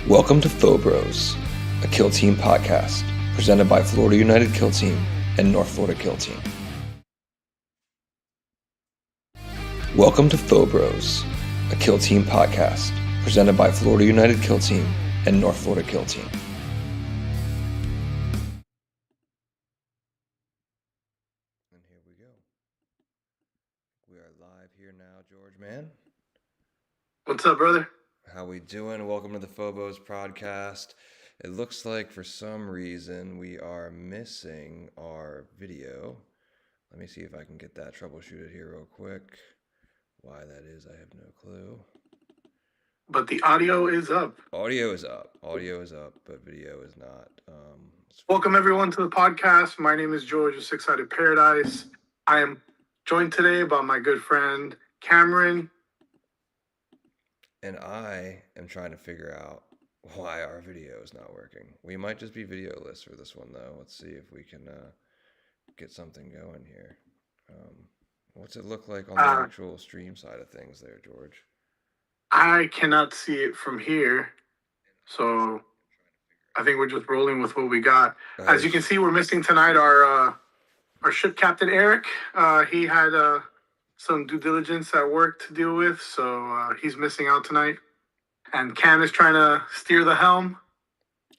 Welcome to PhoBros, a Kill Team podcast presented by Florida United Kill Team and North Florida Kill Team. Welcome to PhoBros, a Kill Team podcast presented by Florida United Kill Team and North Florida Kill Team. And here we go. We are live here now, George, man. What's up, brother? How we doing? Welcome to the PhoBros Podcast. It looks like for some reason we are missing our video. Let me see if I can get that troubleshooted here real quick. Why that is, I have no clue. But the audio is up. Audio is up, but video is not. Welcome, everyone, to the podcast. My name is George of Six-Sided Paradise. I am joined today by my good friend, Cameron. And I am trying to figure out why our video is not working. We might just be videoless for this one, though. Let's see if we can get something going here. What's it look like on the actual stream side of things there, George? I cannot see it from here, so I think we're just rolling with what we got. As you can see, we're missing tonight our ship captain, Eric. He had some due diligence at work to deal with, so he's missing out tonight. And Cam is trying to steer the helm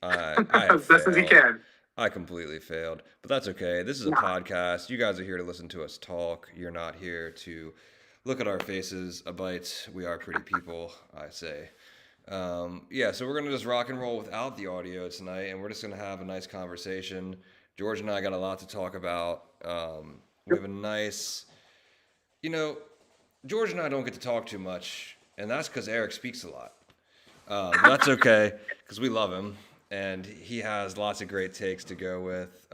as best as he can. I completely failed, but that's okay. This is a podcast. You guys are here to listen to us talk. You're not here to look at our faces a bite. We are pretty people, I say. So we're going to just rock and roll without the audio tonight, and we're just going to have a nice conversation. George and I got a lot to talk about. We have a nice... George and I don't get to talk too much, and that's because Eric speaks a lot. That's okay, because we love him, and he has lots of great takes to go with.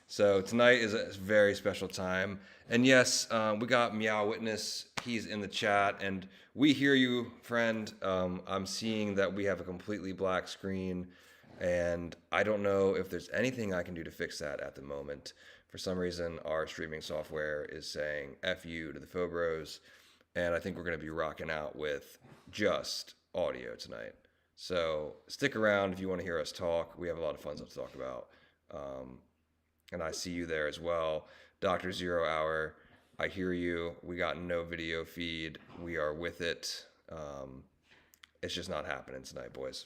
So tonight is a very special time. And yes, we got Meow Witness. He's in the chat, and we hear you, friend. I'm seeing that we have a completely black screen, and I don't know if there's anything I can do to fix that at the moment. For some reason, our streaming software is saying F you to the PhoBros, and I think we're going to be rocking out with just audio tonight. So stick around if you want to hear us talk. We have a lot of fun stuff to talk about. And I see you there as well. Dr. Zero Hour, I hear you. We got no video feed. We are with it. It's just not happening tonight, boys.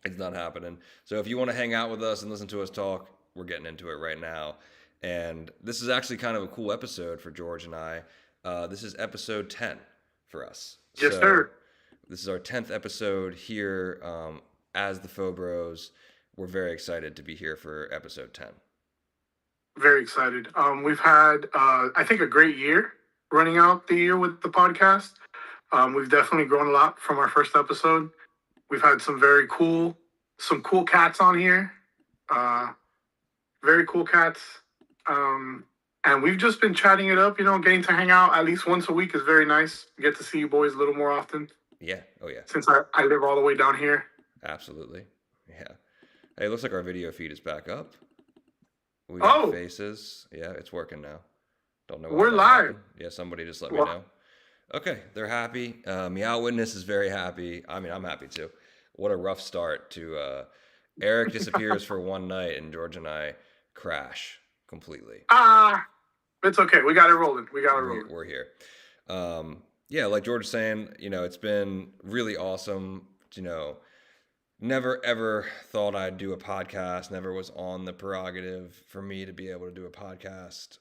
It's not happening. So if you want to hang out with us and listen to us talk, we're getting into it right now. And this is actually kind of a cool episode for George and I. This is episode 10 for us. Yes, sir. This is our 10th episode here as the PhoBros. We're very excited to be here for episode 10. Very excited. We've had, I think, a great year running out the year with the podcast. We've definitely grown a lot from our first episode. We've had some cool cats on here. Very cool cats. And we've just been chatting it up, getting to hang out at least once a week is very nice. Get to see you boys a little more often. Yeah. Oh, yeah. Since I live all the way down here. Absolutely. Yeah. Hey, it looks like our video feed is back up. We got faces. Yeah, it's working now. Don't know why. We're live. Happened. Yeah, somebody just let me know. Okay, they're happy. Meow Witness is very happy. I mean, I'm happy too. What a rough start to Eric disappears for one night and George and I crash completely. It's okay. We got it rolling. We're here. Like George was saying, it's been really awesome. Never ever thought I'd do a podcast. Never was on the prerogative for me to be able to do a podcast.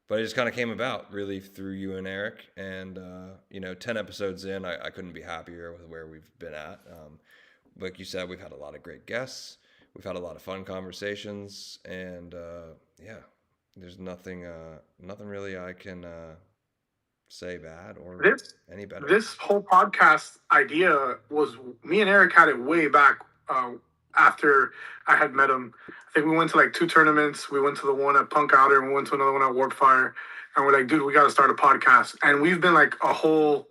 But it just kind of came about really through you and Eric. And, 10 episodes in, I couldn't be happier with where we've been at. Like you said, we've had a lot of great guests. We've had a lot of fun conversations. And, there's nothing really I can say bad or any better. This whole podcast idea was, me and Eric had it way back after I had met him. I think we went to like 2 tournaments. We went to the one at Punk Outer and we went to another one at Warp Fire. And we're like, dude, we got to start a podcast. And we've been like a whole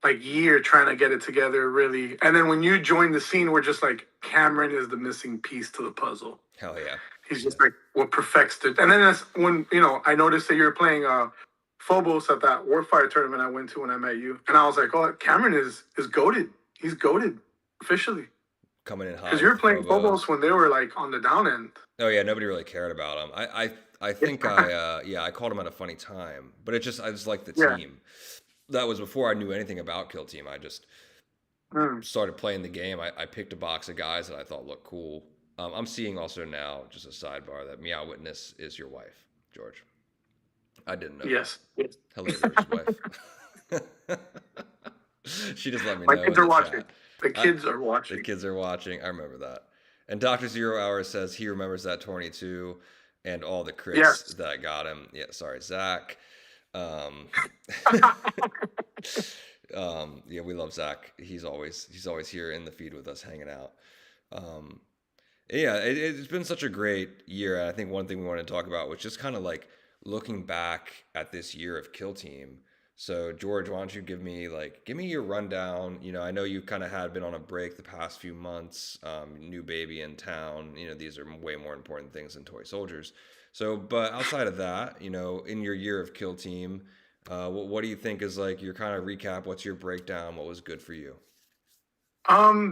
year trying to get it together, really. And then when you joined the scene, we're just like, Cameron is the missing piece to the puzzle. Hell yeah. He's just like what perfects it. And then that's when, I noticed that you were playing PhoBros at that Warfire tournament I went to when I met you. And I was like, oh, Cameron is goated. He's goated. officially. coming in hot Because you were with playing PhoBros. Phobos when they were like on the down end. Oh yeah, nobody really cared about him. I think I called him at a funny time, but I just liked the Yeah. team. That was before I knew anything about Kill Team. I just Mm. started playing the game. I picked a box of guys that I thought looked cool. I'm seeing also now, just a sidebar, that Meow Witness is your wife, George. I didn't know that. Yes. Yes. Holi-Bros' wife. She just let me My know kids in are the watching. chat. The I, kids are the watching. kids are watching. I remember that. And Dr. Zero Hour says he remembers that 22 and all the crits Yes. that got him. Yeah, sorry, Zach. Um, yeah, we love Zach. He's always here in the feed with us, hanging out. Um, yeah, it's been such a great year. And I think one thing we want to talk about was just kind of like looking back at this year of Kill Team. So George, why don't you give me your rundown? You know, I know you kind of had been on a break the past few months. New baby in town. You know, these are way more important things than toy soldiers. So, but outside of that, you know, in your year of Kill Team, what do you think is like your kind of recap? What's your breakdown? What was good for you?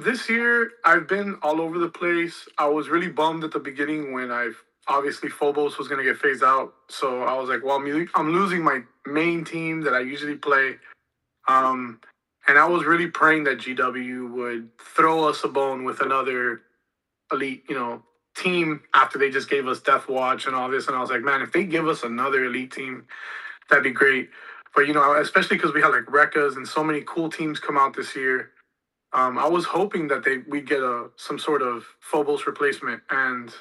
This year I've been all over the place. I was really bummed at the beginning when I've obviously Phobos was gonna get phased out. So I was like, well, I'm losing my main team that I usually play. Um, and I was really praying that GW would throw us a bone with another elite, team after they just gave us Death Watch and all this. And I was like, man, if they give us another elite team, that'd be great. But especially because we had like Rekkas and so many cool teams come out this year. I was hoping that we'd get some sort of Phobos replacement, and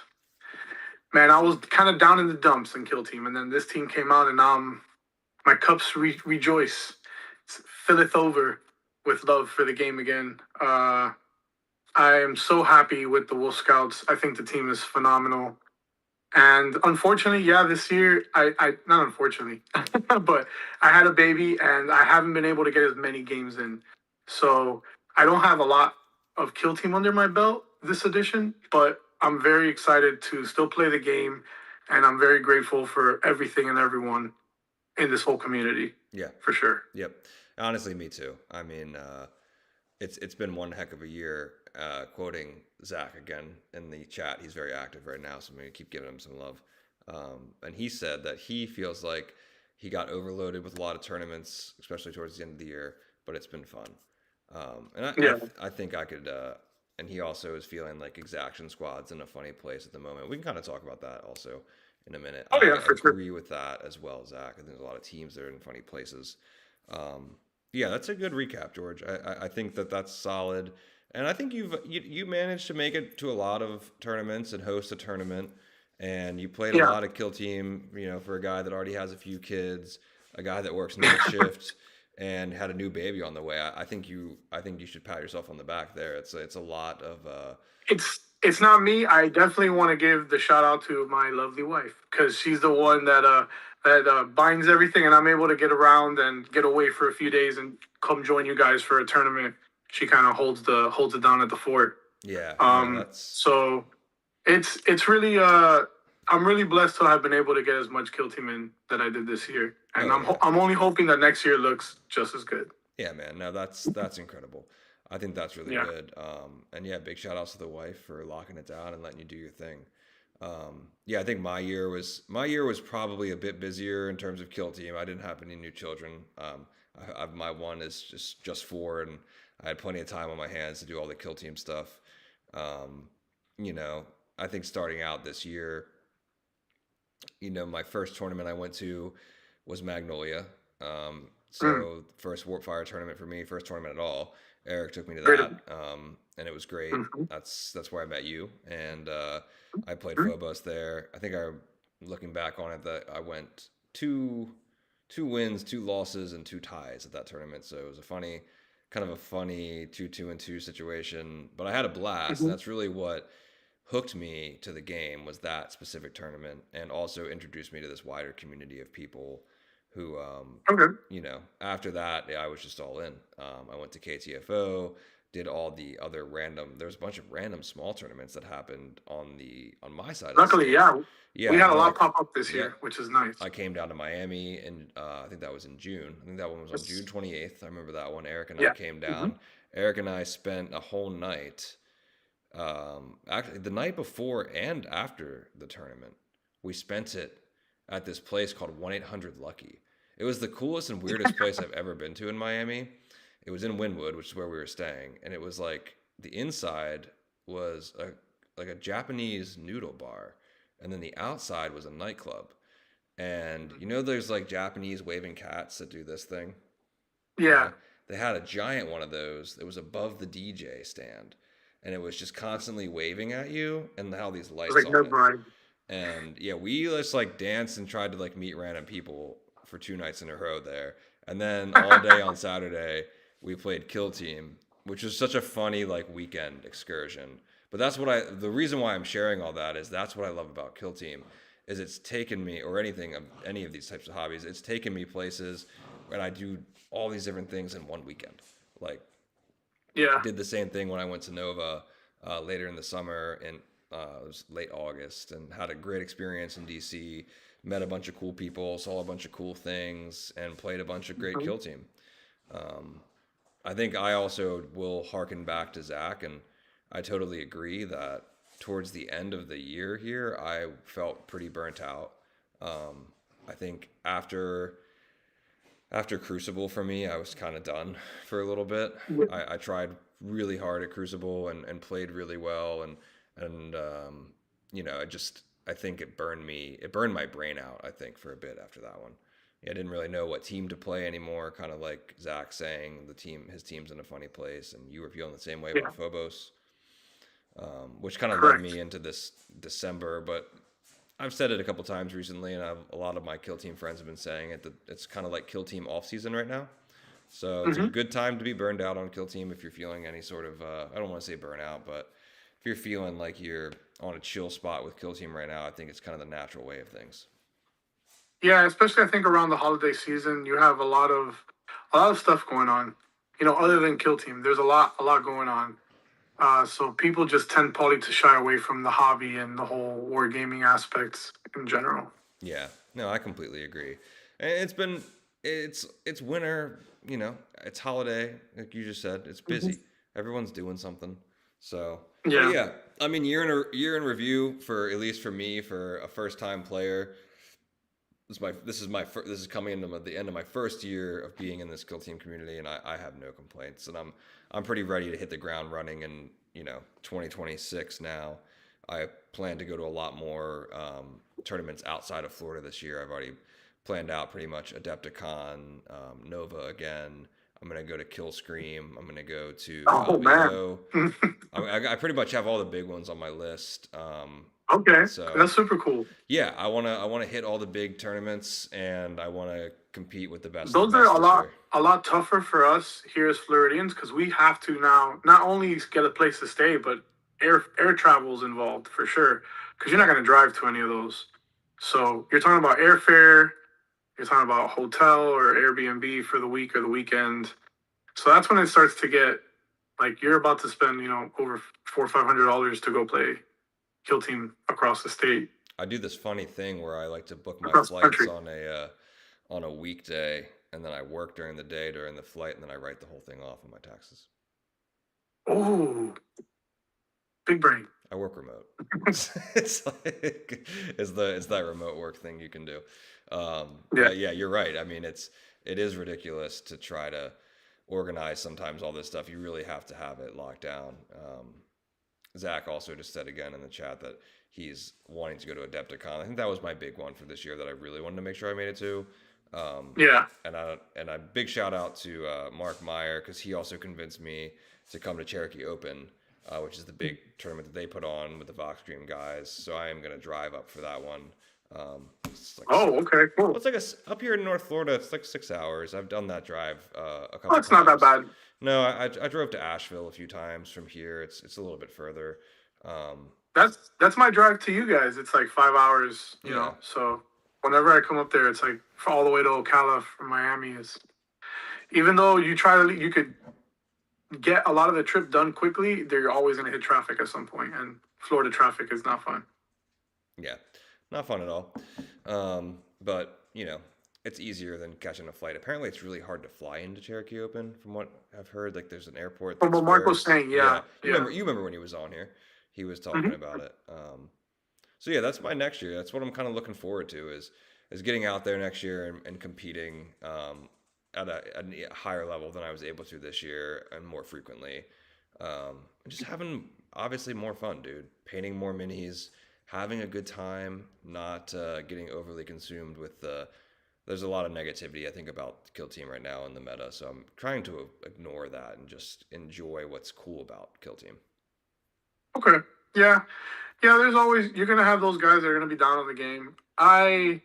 man, I was kind of down in the dumps in Kill Team, and then this team came out, and my cups rejoice, filleth over with love for the game again. I am so happy with the Wolf Scouts. I think the team is phenomenal. And unfortunately, yeah, this year I not unfortunately, but I had a baby and I haven't been able to get as many games in. So I don't have a lot of Kill Team under my belt this edition, but I'm very excited to still play the game, and I'm very grateful for everything and everyone in this whole community, Yeah. for sure. Yep. Honestly, me too. I mean, it's been one heck of a year. Quoting Zach again in the chat, he's very active right now, so I'm gonna keep giving him some love. And he said that he feels like he got overloaded with a lot of tournaments, especially towards the end of the year, but it's been fun. Yeah. I think I could. And he also is feeling like Exaction Squad's in a funny place at the moment. We can kind of talk about that also in a minute. Oh I yeah, for sure. agree with that as well, Zach. I think there's a lot of teams that are in funny places. Yeah, that's a good recap, George. I think that's solid, and I think you managed to make it to a lot of tournaments and host a tournament, and you played a Yeah. lot of Kill Team. You know, for a guy that already has a few kids, a guy that works night shift, and had a new baby on the way. I think you should pat yourself on the back there. It's a lot of It's not me. I definitely want to give the shout out to my lovely wife because she's the one that binds everything, and I'm able to get around and get away for a few days and come join you guys for a tournament. She kind of holds it down at the fort. yeah. No, that's So it's really I'm really blessed to have been able to get as much Kill Team in that I did this year, and oh yeah. I'm only hoping that next year looks just as good. Yeah, man. No, that's incredible. I think that's really Yeah. good. And yeah, big shout outs to the wife for locking it down and letting you do your thing. Yeah, I think my year was probably a bit busier in terms of Kill Team. I didn't have any new children. My one is just four, and I had plenty of time on my hands to do all the Kill Team stuff. Um, you know, I think starting out this year, you know, my first tournament I went to was Magnolia. Mm, So first Warp Fire tournament for me, first tournament at all. Eric took me to great. that, and it was great. Mhm. That's where I met you, and I played Mhm. Phobos there. I think looking back on it, that I went two wins, two losses, and two ties at that tournament. So it was kind of a funny 2-2-2 situation. But I had a blast, and Mhm. that's really what hooked me to the game was that specific tournament, and also introduced me to this wider community of people who, Okay. you know, after that, yeah, I was just all in. I went to KTFO, did all the other random. There's a bunch of random small tournaments that happened on my side of the Luckily, state. yeah, Yeah, we I had a know. lot pop up this Yep. year, which is nice. I came down to Miami, and I think that was in June. I think that one was on June 28th. I remember that one. Eric and I Yeah. came Hmm. down, Eric and I spent a whole night, actually the night before and after the tournament. We spent it at this place called 1-800-Lucky. It was the coolest and weirdest place I've ever been to in Miami. It was in Wynwood, which is where we were staying, and it was like the inside was like a Japanese noodle bar, and then the outside was a nightclub. And there's like Japanese waving cats that do this thing. Yeah. They had a giant one of those that was above the DJ stand, and it was just constantly waving at you, and had all these It was lights like on it. mesmerizing. And yeah, we just like danced and tried to like meet random people for 2 nights in a row there. And then all day on Saturday, we played Kill Team, which was such a funny like weekend excursion. But the reason why I'm sharing all that is that's what I love about Kill Team is it's taken me, or any of these types of hobbies, it's taken me places and I do all these different things in one weekend. Like, Yeah. did the same thing when I went to Nova later in the summer, and it was late August, and had a great experience in DC. Met a bunch of cool people, saw a bunch of cool things, and played a bunch of great Kill Team. I think I also will harken back to Zach, and I totally agree that towards the end of the year here, I felt pretty burnt out. I think after Crucible for me, I was kind of done for a little bit. I tried really hard at Crucible and played really well, and I think it burned my brain out, I think, for a bit after that one. Yeah, I didn't really know what team to play anymore, kind of like Zach saying his team's in a funny place, and you were feeling the same way Yeah. about Phobos, which kind of led Correct. me into this December. But I've said it a couple times recently, and a lot of my Kill Team friends have been saying it, that it's kind of like Kill Team off season right now. So it's a good time to be burned out on Kill Team if you're feeling any sort of, I don't want to say burnout, but if you're feeling like you're on a chill spot with Kill Team right now, I think it's kind of the natural way of things. Yeah, especially I think around the holiday season, you have a lot of stuff going on. Other than Kill Team, there's a lot going on. So people just tend probably to shy away from the hobby and the whole wargaming aspects in general. Yeah, no, I completely agree. And it's winter, it's holiday, like you just said, it's busy. Everyone's doing something. So Yeah. but yeah, I mean, year in review for, at least for me, for a first time player. This is coming into the end of my first year of being in this Kill Team community, and I have no complaints, and I'm pretty ready to hit the ground running in 2026 now. I plan to go to a lot more tournaments outside of Florida this year. I've already planned out pretty much Adepticon, Nova again. I'm gonna go to Kill Scream. I'm gonna go to man. I pretty much have all the big ones on my list. Okay, So that's super cool. yeah, I wanna hit all the big tournaments, and I wanna compete with the best. Those are a lot tougher for us here as Floridians because we have to now not only get a place to stay, but air travel is involved for sure because you're not going to drive to any of those. So you're talking about airfare, you're talking about hotel or Airbnb for the week or the weekend. So that's when it starts to get like you're about to spend over $400-500 to go play Kill Team across the state. I do this funny thing where I like to book my Across the flights country. on a weekday, and then I work during the day during the flight, and then I write the whole thing off on my taxes. Oh, big brain. I work remote. It's like it's that remote work thing you can do. But yeah, you're right. I mean, it is ridiculous to try to organize sometimes all this stuff. You really have to have it locked down. Zach also just said again in the chat that he's wanting to go to Adepticon. I think that was my big one for this year that I really wanted to make sure I made it to. And a big shout out to Mark Meyer, because he also convinced me to come to Cherokee Open, which is the big tournament that they put on with the Vox Dream guys. So I am going to drive up for that one. Okay, cool. It's like up here in North Florida, it's like 6 hours. I've done that drive a couple Oh, it's not that bad. No, I drove to Asheville a few times from here. It's a little bit further. That's my drive to you guys. It's like 5 hours, you Yeah. know. So whenever I come up there, it's like all the way to Ocala from Miami. Is even though you could get a lot of the trip done quickly, you're always gonna hit traffic at some point, and Florida traffic is not fun. Yeah, not fun at all. But it's easier than catching a flight. Apparently, it's really hard to fly into Cherokee Open, from what I've heard. Like, there's an airport From that's what Marco's saying, yeah. yeah, yeah. You remember when he was on here, he was talking Hmm. about it. So yeah, that's my next year. That's what I'm kind of looking forward to is getting out there next year and competing at a higher level than I was able to this year and more frequently. And just having obviously more fun, dude. Painting more minis, having a good time, not getting overly consumed with the. There's a lot of negativity I think about Kill Team right now in the meta, so I'm trying to ignore that and just enjoy what's cool about Kill Team. Okay. Yeah. Yeah, there's always you're gonna have those guys that are gonna be down on the game. I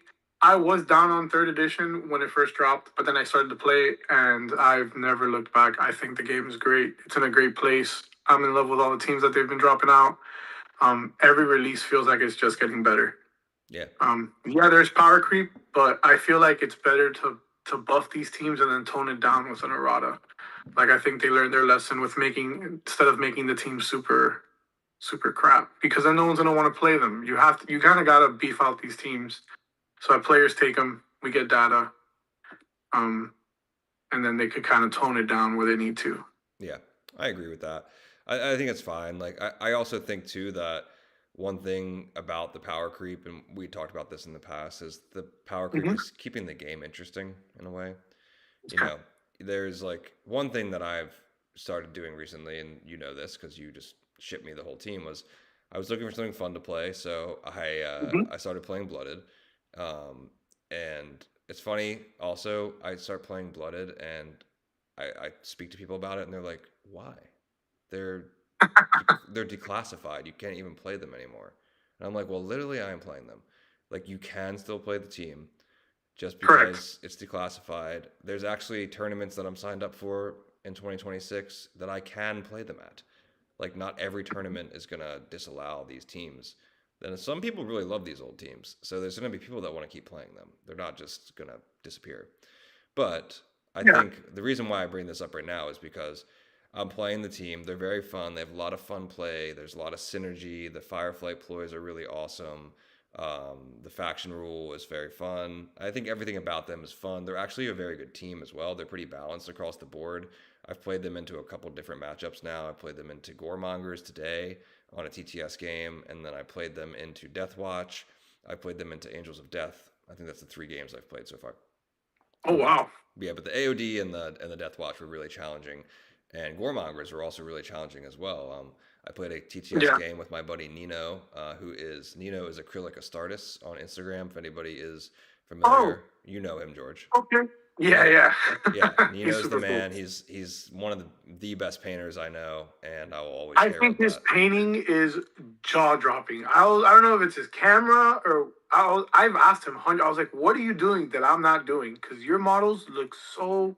was down on third edition when it first dropped, but then I started to play and I've never looked back. I think the game is great. It's in a great place. I'm in love with all the teams that they've been dropping out. Every release feels like it's just getting better. Yeah. Yeah, there's power creep, but I feel like it's better to buff these teams and then tone it down with an errata. Like I think they learned their lesson with making instead of making the team super crap because then no one's gonna want to play them. You kind of gotta beef out these teams so that players take them. We get data, um, and then they could kind of tone it down where they need to. Yeah, I agree with that. I think it's fine. Like I also think too that one thing about the power creep, and we talked about this in the past, is the power creep Mm-hmm. is keeping the game interesting in a way. You know, there's like one thing that I've started doing recently, and you know this because you just shipped me the whole team, was I was looking for something fun to play, so Mm-hmm. I started playing Blooded, and it's funny. Also, I start playing Blooded, and I speak to people about it, and they're like, "Why? They're they're declassified. You can't even play them anymore." And I'm like, "Well, literally, I am playing them. Like, you can still play the team just Correct. because it's declassified. There's actually tournaments that I'm signed up for in 2026 that I can play them at. Like, not every tournament is gonna disallow these teams. Then some people really love these old teams, so there's gonna be people that want to keep playing them. They're not just gonna disappear. But I Yeah. think the reason why I bring this up right now is because I'm playing the team. They're very fun. They have a lot of fun play. There's a lot of synergy. The Fireflight ploys are really awesome. The faction rule is very fun. I think everything about them is fun. They're actually a very good team as well. They're pretty balanced across the board. I've played them into a couple different matchups now. I played them into Goremongers today on a TTS game, and then I played them into Deathwatch. I played them into Angels of Death. I think that's the 3 games I've played so far. Oh wow. Yeah, but the AOD and the Death Watch were really challenging, and Goremongers were also really challenging as well. I played a TTS Yeah. game with my buddy Nino, Nino is Acrylic Astartes on Instagram. If anybody is Oh. familiar, you know him, George. Okay. Yeah. Yeah, Yeah. yeah. He's Nino's the super cool. man. He's one of the best painters I know, and I will always I share think his that. painting is jaw dropping. I don't know if it's his camera or I've asked him. I was like, "What are you doing that I'm not doing?" Because your models look so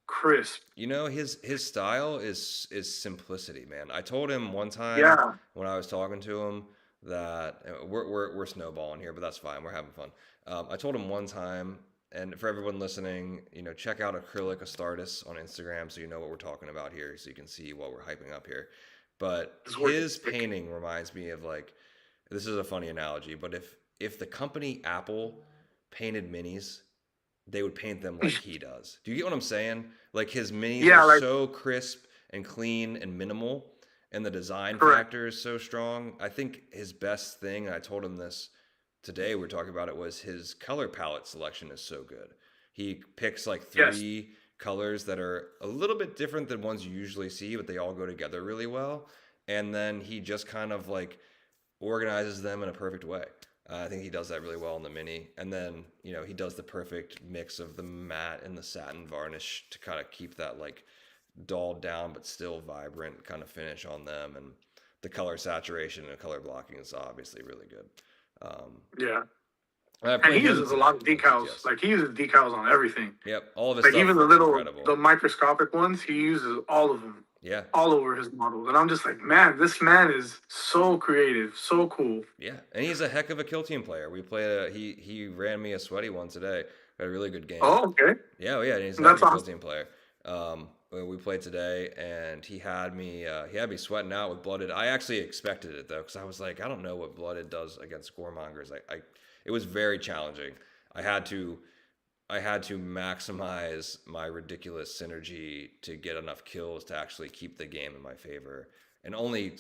crisp. You know, his style is simplicity, man. I told him one time Yeah. when I was talking to him that we're snowballing here, but that's fine. We're having fun. I told him one time, and for everyone listening, you know, check out Acrylic Astartes on Instagram so you know what we're talking about here, so you can see what we're hyping up here. But His work his ethic. painting reminds me of like this is a funny analogy, but if the company Apple painted minis, they would paint them like he does. Do you get what I'm saying? Like his minis are Yeah. Like so crisp and clean and minimal, and the design correct. factor is so strong. I think his best thing, and I told him this today, we are talking about it, was his color palette selection is so good. He picks like Yes. 3 colors that are a little bit different than ones you usually see, but they all go together really well. And then he just kind of like organizes them in a perfect way. I think he does that really well in the mini. And then, you know, he does the perfect mix of the matte and the satin varnish to kind of keep that like dulled down but still vibrant kind of finish on them. And the color saturation and color blocking is obviously really good. Um, Yeah. I And he played him uses a today lot of on decals. TTS. Like he uses decals on everything. Yep, all of his Like stuff even looks incredible. the microscopic ones, he uses all of them, Yeah, all over his models. And I'm just like, man, this man is so creative, so cool. yeah, and he's a heck of a kill team player. We played a he ran me a sweaty one today. Had a really good game. Oh, okay. Yeah, oh yeah, and he's a heck of That's a kill awesome. team player. We played today, and he had me sweating out with Blooded. I actually expected it though, because I was like, I don't know what Blooded does against Scoremongers. It was very challenging. I had to I had to maximize my ridiculous synergy to get enough kills to actually keep the game in my favor, and it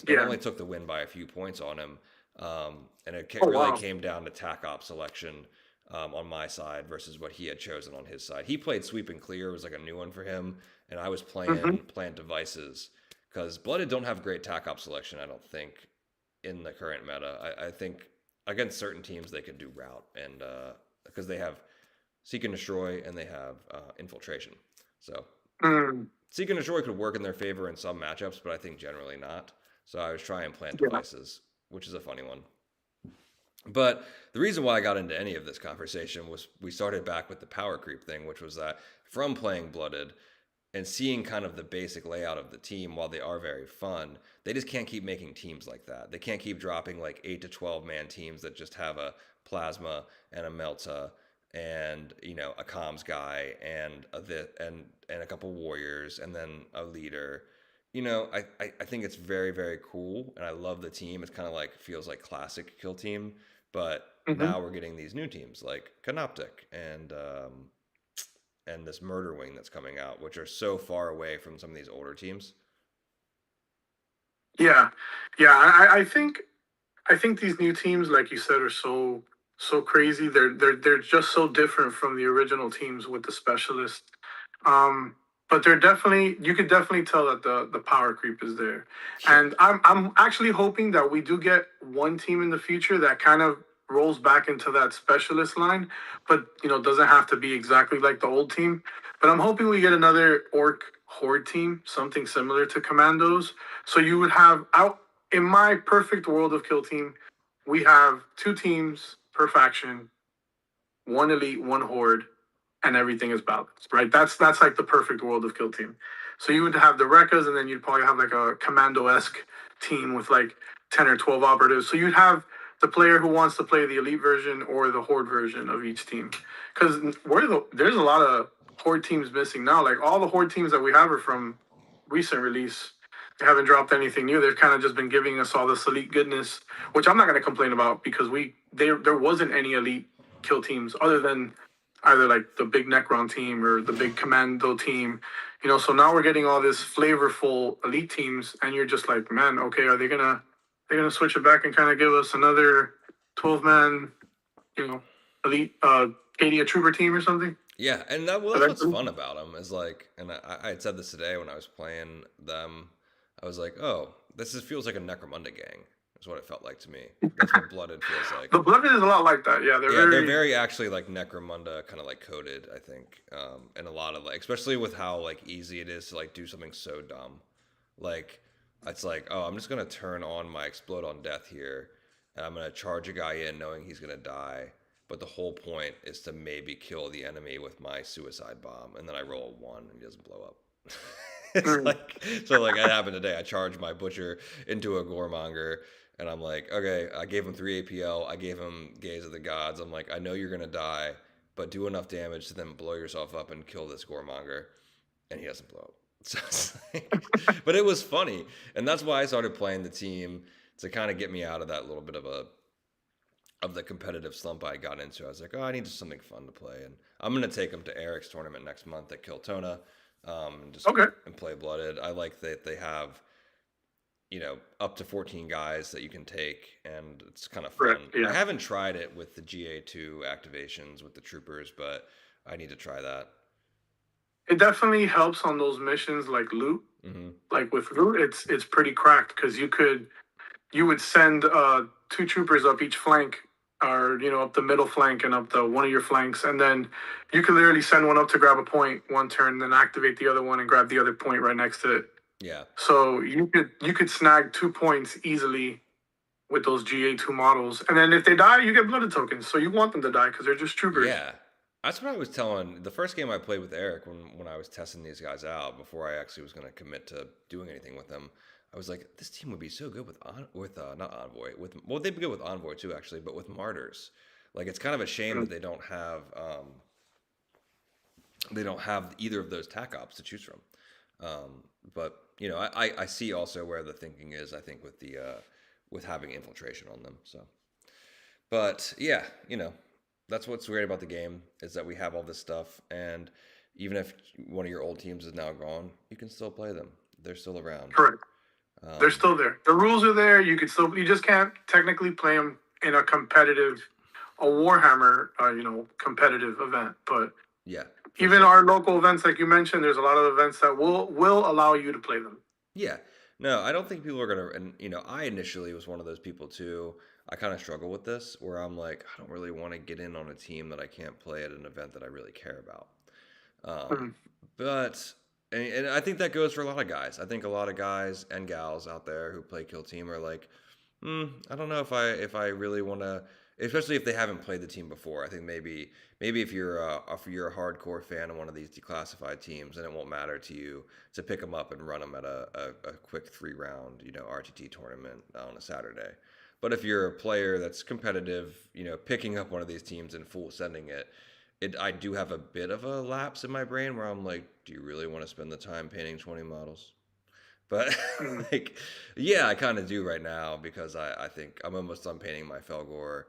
Yeah. only took the win by a few points on him, and Oh really wow. came down to tac op selection on my side versus what he had chosen on his side. He played sweep and clear; it was like a new one for him, and I was Hmm. playing plant devices because blooded don't have great tac op selection. I don't think in the current meta. I think against certain teams they could do route and because they have seek and destroy and they have infiltration. So Mm. seek and destroy could work in their favor in some matchups, but I think generally not. So I was trying plant Yeah. devices, which is a funny one. But the reason why I got into any of this conversation was we started back with the power creep thing, which was that from playing blooded, and seeing kind of the basic layout of the team, while they are very fun, they just can't keep making teams like that. They can't keep dropping like 8 to 12 man teams that just have a plasma and a melta and a comms guy and and a couple warriors and then a leader. I think it's very very cool and I love the team. It's kind of like feels like classic kill team, but Hmm. now we're getting these new teams like Canoptic and this Murder Wing that's coming out, which are so far away from some of these older teams. Yeah. Yeah. I think these new teams, like you said, are so crazy. They're just so different from the original teams with the specialists. Um, but they're definitely you could definitely tell that the power creep is there. Yeah. And I'm actually hoping that we do get one team in the future that kind of rolls back into that specialist line, but doesn't have to be exactly like the old team. But I'm hoping we get another orc horde team, something similar to Commandos. So you would have out in my perfect world of kill team, we have two teams per faction, one elite, one horde, and everything is balanced, right? That's like the perfect world of kill team. So you would have the Rekkas, and then you'd probably have like a commando-esque team with like 10 or 12 operatives. So you'd have the player who wants to play the elite version or the horde version of each team. Because there's a lot of horde teams missing now. Like all the horde teams that we have are from recent release. They haven't dropped anything new. They've kind of just been giving us all this elite goodness, which I'm not going to complain about because there wasn't any elite kill teams other than either like the big Necron team or the big Commando team. So now we're getting all this flavorful elite teams, and you're just like, man, okay, are they gonna switch it back and kind of give us another 12 man, you know, elite Cadia Trooper team or something? Yeah, and that's what's Eventually. fun about them is like, and I had said this today when I was playing them. I was like, oh, feels like a Necromunda gang. Is what it felt like to me. That's what Blooded feels like. The Blooded is a lot like that. Yeah, they're Yeah, they're very. very actually like Necromunda kind of like coded, I think, and a lot of like, especially with how like easy it is to like do something so dumb, like it's like, oh, I'm just gonna turn on my explode on death here, and I'm gonna charge a guy in knowing he's gonna die, but the whole point is to maybe kill the enemy with my suicide bomb, and then I roll a one and he doesn't blow up. It's Mm. like so like it happened today. I charged my butcher into a goremonger and I'm like, okay, I gave him 3 APL. I gave him Gaze of the Gods. I'm like, I know you're going to die, but do enough damage to then blow yourself up and kill this Goremonger. And he doesn't blow up. So it's like, but it was funny. And that's why I started playing the team to kind of get me out of that little bit of the competitive slump I got into. I was like, oh, I need just something fun to play. And I'm going to take him to Eric's tournament next month at Kiltona and just Okay. and play Blooded. I like that they have up to 14 guys that you can take, and it's kind of Right. fun. I Yeah. haven't tried it with the GA2 activations with the troopers, but I need to try that. It definitely helps on those missions like loot. Hmm. Like with loot, it's pretty cracked because you would send two troopers up each flank or up the middle flank and up the one of your flanks, and then you could literally send one up to grab a point one turn, then activate the other one and grab the other point right next to it. Yeah. So you could snag 2 points easily with those GA2 models, and then if they die, you get blooded tokens. So you want them to die because they're just troopers. Yeah. That's what I was telling the first game I played with Eric when I was testing these guys out before I actually was going to commit to doing anything with them. I was like, this team would be so good with not Envoy with well they'd be good with Envoy too actually, but with Martyrs. Like it's kind of a shame that they don't have either of those tac ops to choose from. But I see also where the thinking is. I think with the with having infiltration on them. So, but yeah, that's what's great about the game is that we have all this stuff, and even if one of your old teams is now gone, you can still play them. They're still around. Correct. They're Um, still there. The rules are there. You just can't technically play them in a Warhammer, competitive event. But yeah, for even sure. our local events, like you mentioned, there's a lot of events that will allow you to play them. Yeah. No, I don't think people are gonna. And I initially was one of those people too. I kind of struggle with this, where I'm like, I don't really want to get in on a team that I can't play at an event that I really care about. Um, Mhm. but and I think that goes for a lot of guys. I think a lot of guys and gals out there who play Kill Team are like, I don't know if I really want to, especially if they haven't played the team before. I think maybe if you're a hardcore fan of one of these declassified teams, then it won't matter to you to pick them up and run them at a quick 3 round RTT tournament on a Saturday. But if you're a player that's competitive, picking up one of these teams and full sending it, I do have a bit of a lapse in my brain where I'm like, do you really want to spend the time painting 20 models? But Mhm. like, yeah, I kind of do right now because I think I'm almost done painting my Felgor,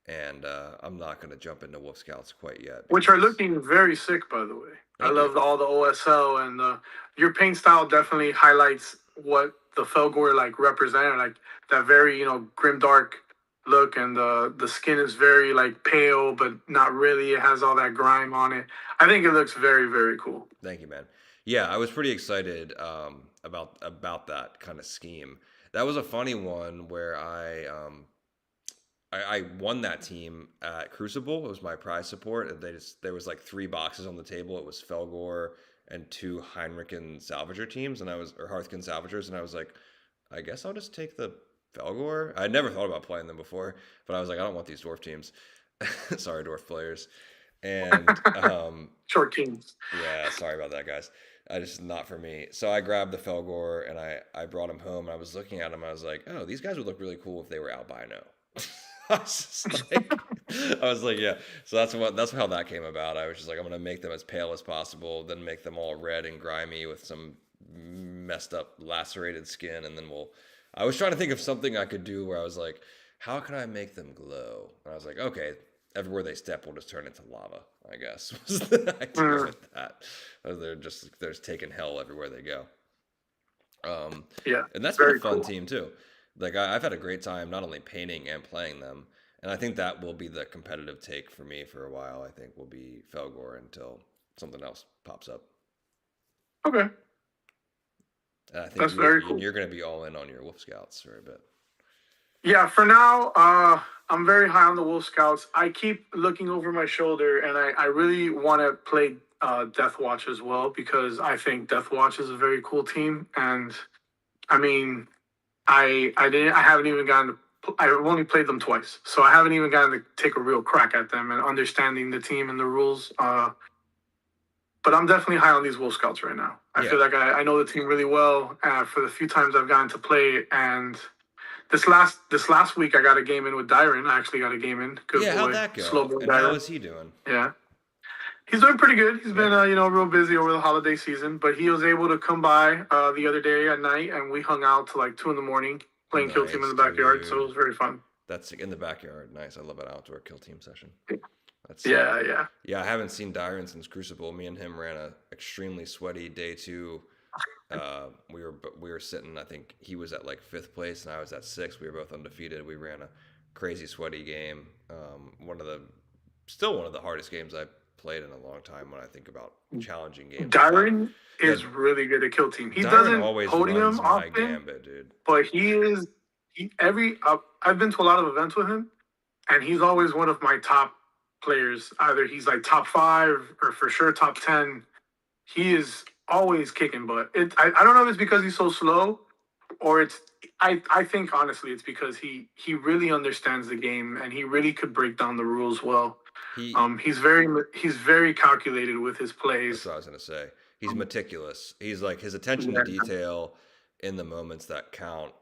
and I'm not going to jump into Wolf Scouts quite yet Which are because looking very sick, by the way. I thank you. love all the OSL and your paint style definitely highlights what the Felgor like represented, like that very grim dark look, and the skin is very like pale, but not really. It has all that grime on it. I think it looks very very cool. Thank you, man. Yeah, I was pretty excited about that kind of scheme. That was a funny one where I won that team at Crucible. It was my prize support. And there was like 3 boxes on the table. It was Felgor and 2 Heinrichen Salvager teams, or Hearthkin Salvagers, and I was like, I guess I'll just take the Felgor. I'd never thought about playing them before, but I was like, I don't want these dwarf teams. Sorry, dwarf players. And Short teams. yeah, sorry about that, guys. I just not for me. So I grabbed the Felgor and I brought him home. And I was looking at him. I was like, oh, these guys would look really cool if they were albino. I was just like, I was like, yeah. So that's how that came about. I was just like, I'm gonna make them as pale as possible, then make them all red and grimy with some messed up lacerated skin, and then we'll. I was trying to think of something I could do where I was like, how can I make them glow? And I was like, okay, everywhere they step will just turn into lava, I guess. Was the idea Mm, with that. They're just taking hell everywhere they go. yeah, And that's been a very fun cool. team too. Like I've had a great time not only painting and playing them, and I think that will be the competitive take for me for a while. I think will be Felgor until something else pops up. Okay, And I think that's very cool. you're going to be all in on your Wolf Scouts for a bit. Yeah, for now, I'm very high on the Wolf Scouts. I keep looking over my shoulder, and I really want to play Death Watch as well because I think Death Watch is a very cool team. And I mean, I haven't even gotten to, I've only played them twice, so I haven't even gotten to take a real crack at them and understanding the team and the rules. But I'm definitely high on these Wolf Scouts right now. I Yeah. feel like I know the team really well for the few times I've gotten to play, and this last week I got a game in with Dyron. I actually got a game in. Good Yeah, how'd boy, that slow go? boy And how Dyron. is he doing? Yeah, he's doing pretty good. He's Yeah. been real busy over the holiday season, but he was able to come by the other day at night, and we hung out till like 2 in the morning playing Kill Team in Nice, the backyard. So it dude. was very fun. That's in the backyard. Nice. I love an outdoor kill team session. That's sick. Yeah, yeah. Yeah, I haven't seen Dyron since Crucible. Me and him ran a extremely sweaty day 2. We were sitting. I think he was at like 5th place, and I was at 6th. We were both undefeated. We ran a crazy sweaty game. Still one of the hardest games I've played in a long time. When I think about challenging games like that. Dyron Yeah, is really good at Kill Team. He Dyron doesn't always podium runs my often, gambit, dude. but he is. I've been to a lot of events with him, and he's always one of my top players. Either he's like top 5 or for sure top 10. He is always kicking butt. I don't know if it's because he's so slow or I think honestly it's because he really understands the game and he really could break down the rules well. He He's very calculated with his That's plays. what I was gonna say. He's meticulous. He's like his attention to Yeah. detail in the moments that count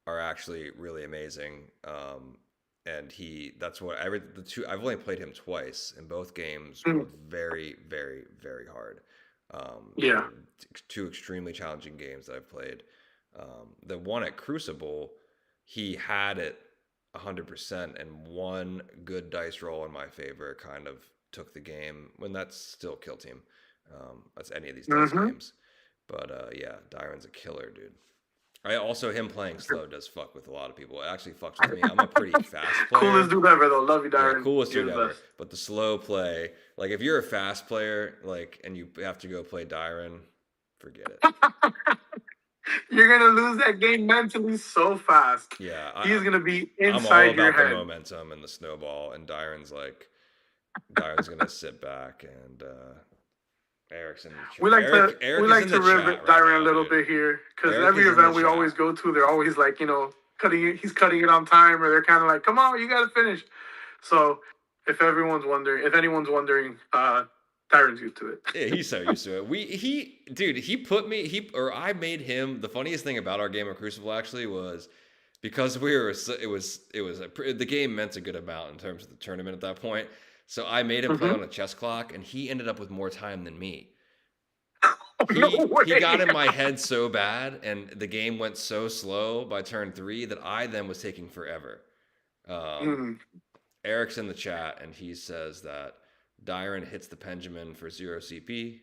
are actually really amazing. And that's what the two. I've only played him twice, and both games were Mm, very, very, very hard. yeah. 2 extremely challenging games that I've played. The one at Crucible, he had it 100%, and one good dice roll in my favor kind of took the game. When that's still kill team. That's any of these dice Mm-hmm. games. But yeah, Dyron's a killer, dude. I also him playing slow does fuck with a lot of people. It actually fucks with me. I'm a pretty fast Coolest player. dude ever, though. Love you, Yeah, Darren. coolest You're dude the ever. best. But the slow play, like if you're a fast player, like and you have to go play Dyron, forget it. You're gonna lose that game mentally so fast. Yeah, He's gonna be I'm all inside your about the head. momentum and the snowball, and Dyron's gonna sit back and Eric's in the chat. We like Eric we is like in to the rib chat Darren right a now, little dude. bit here because Eric every is in the event we chat. always go to, they're always like, he's cutting it on time, or they're kind of like, come on, you gotta finish. So if anyone's wondering, Darren's used to it. Yeah, he's so used to it. I made him. The funniest thing about our game of Crucible actually was because the game meant a good amount in terms of the tournament at that point. So I made him play on a chess clock, and he ended up with more time than me. No way. He got in my head so bad, and the game went so slow by turn 3 that I then was taking forever. Eric's in the chat, and he says that Dyron hits the Benjamin for 0 CP,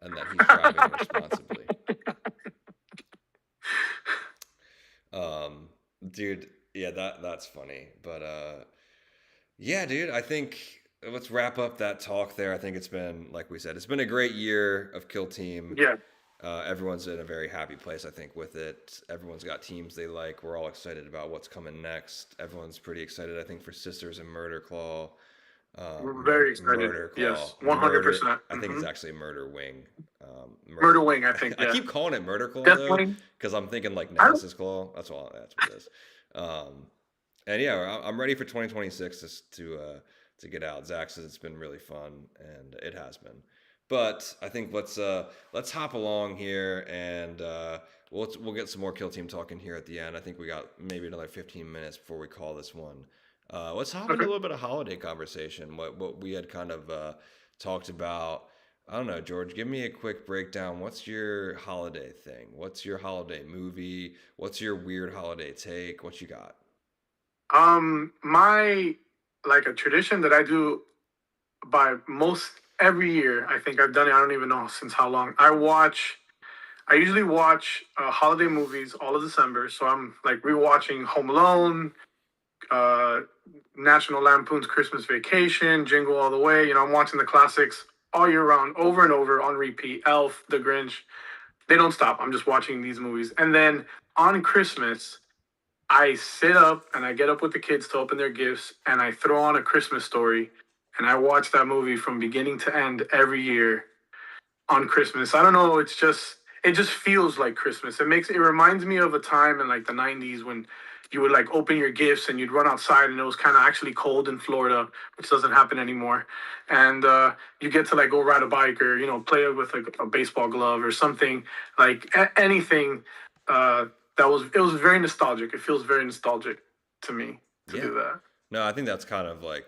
and that he's driving responsibly. Dude, yeah, that's funny. But yeah, dude, I think let's wrap up that talk there. I think it's been, like we said, it's been a great year of Kill Team. Yeah. Everyone's in a very happy place, I think, with it. Everyone's got teams they like. We're all excited about what's coming next. Everyone's pretty excited, I think, for Sisters and Murder Claw. We're very excited. Murder Claw. Yes, 100%. I think it's actually Murder Wing. Murder Wing, I think. I Yeah. keep calling it Murder Claw Death though, Wing. because I'm thinking like Nemesis Claw. That's what it is. And yeah, I'm ready for 2026 to get out. Zach says it's been really fun, and it has been. But I think let's hop along here, and we'll get some more Kill Team talking here at the end. I think we got maybe another 15 minutes before we call this one. Let's hop into a little bit of holiday conversation. What we had kind of talked about. I don't know, George. Give me a quick breakdown. What's your holiday thing? What's your holiday movie? What's your weird holiday take? What you got? My like a tradition that I do by most every year. I think I've done it. I don't even know since how long. I usually watch holiday movies all of December. So I'm like rewatching Home Alone, National Lampoon's Christmas Vacation, Jingle All the Way. I'm watching the classics all year round, over and over on repeat. Elf, The Grinch. They don't stop. I'm just watching these movies. And then on Christmas, I sit up and I get up with the kids to open their gifts, and I throw on A Christmas Story, and I watch that movie from beginning to end every year on Christmas. I don't know. It just feels like Christmas. It reminds me of a time in like the 90s when you would like open your gifts and you'd run outside and it was kind of actually cold in Florida, which doesn't happen anymore. And you get to like go ride a bike or, play with like a baseball glove or something, like anything. It was very nostalgic. It feels very nostalgic to me to do that. No, I think that's kind of like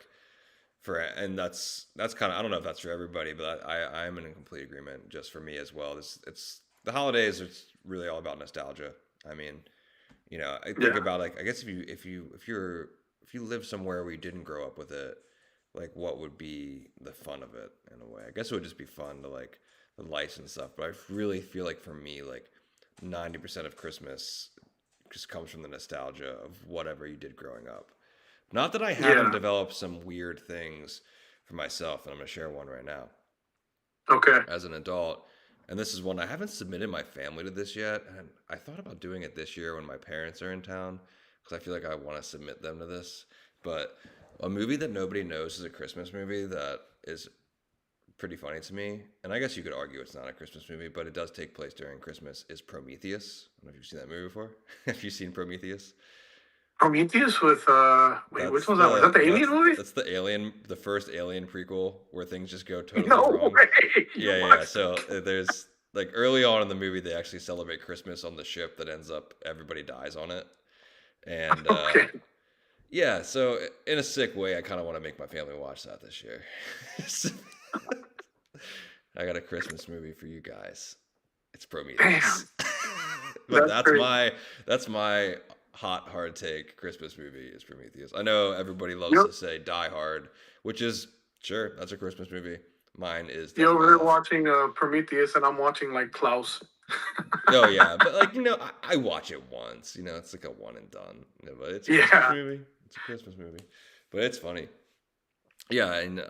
that's kind of, I don't know if that's for everybody, but I am in complete agreement just for me as well. It's the holidays. It's really all about nostalgia. I mean, I think about like, I guess if you live somewhere where you didn't grow up with it, like what would be the fun of it in a way? I guess it would just be fun to like the lights and stuff. But I really feel like for me, like 90% of Christmas just comes from the nostalgia of whatever you did growing up. Not that I haven't developed some weird things for myself, and I'm going to share one right now. Okay. As an adult, and this is one I haven't submitted my family to this yet, and I thought about doing it this year when my parents are in town, because I feel like I want to submit them to this. But a movie that nobody knows is a Christmas movie that is pretty funny to me, and I guess you could argue it's not a Christmas movie, but it does take place during Christmas, is Prometheus. I don't know if you've seen that movie before. Have you seen Prometheus? Prometheus with which one's that? Was that the Alien movie? That's the first Alien prequel where things just go totally No wrong. way. Yeah. So there's like early on in the movie they actually celebrate Christmas on the ship that ends up everybody dies on it, and yeah. So in a sick way, I kind of want to make my family watch that this year. I got a Christmas movie for you guys. It's Prometheus. But that's my hot, hard take Christmas movie is Prometheus. I know everybody loves You're, to say Die Hard, which is sure that's a Christmas movie. Mine is you're over definitely here a. watching Prometheus, and I'm watching like Klaus. Oh yeah, but like I watch it once. It's like a one and done. But it's a Christmas Yeah, movie. It's a Christmas movie, but it's funny. Yeah, and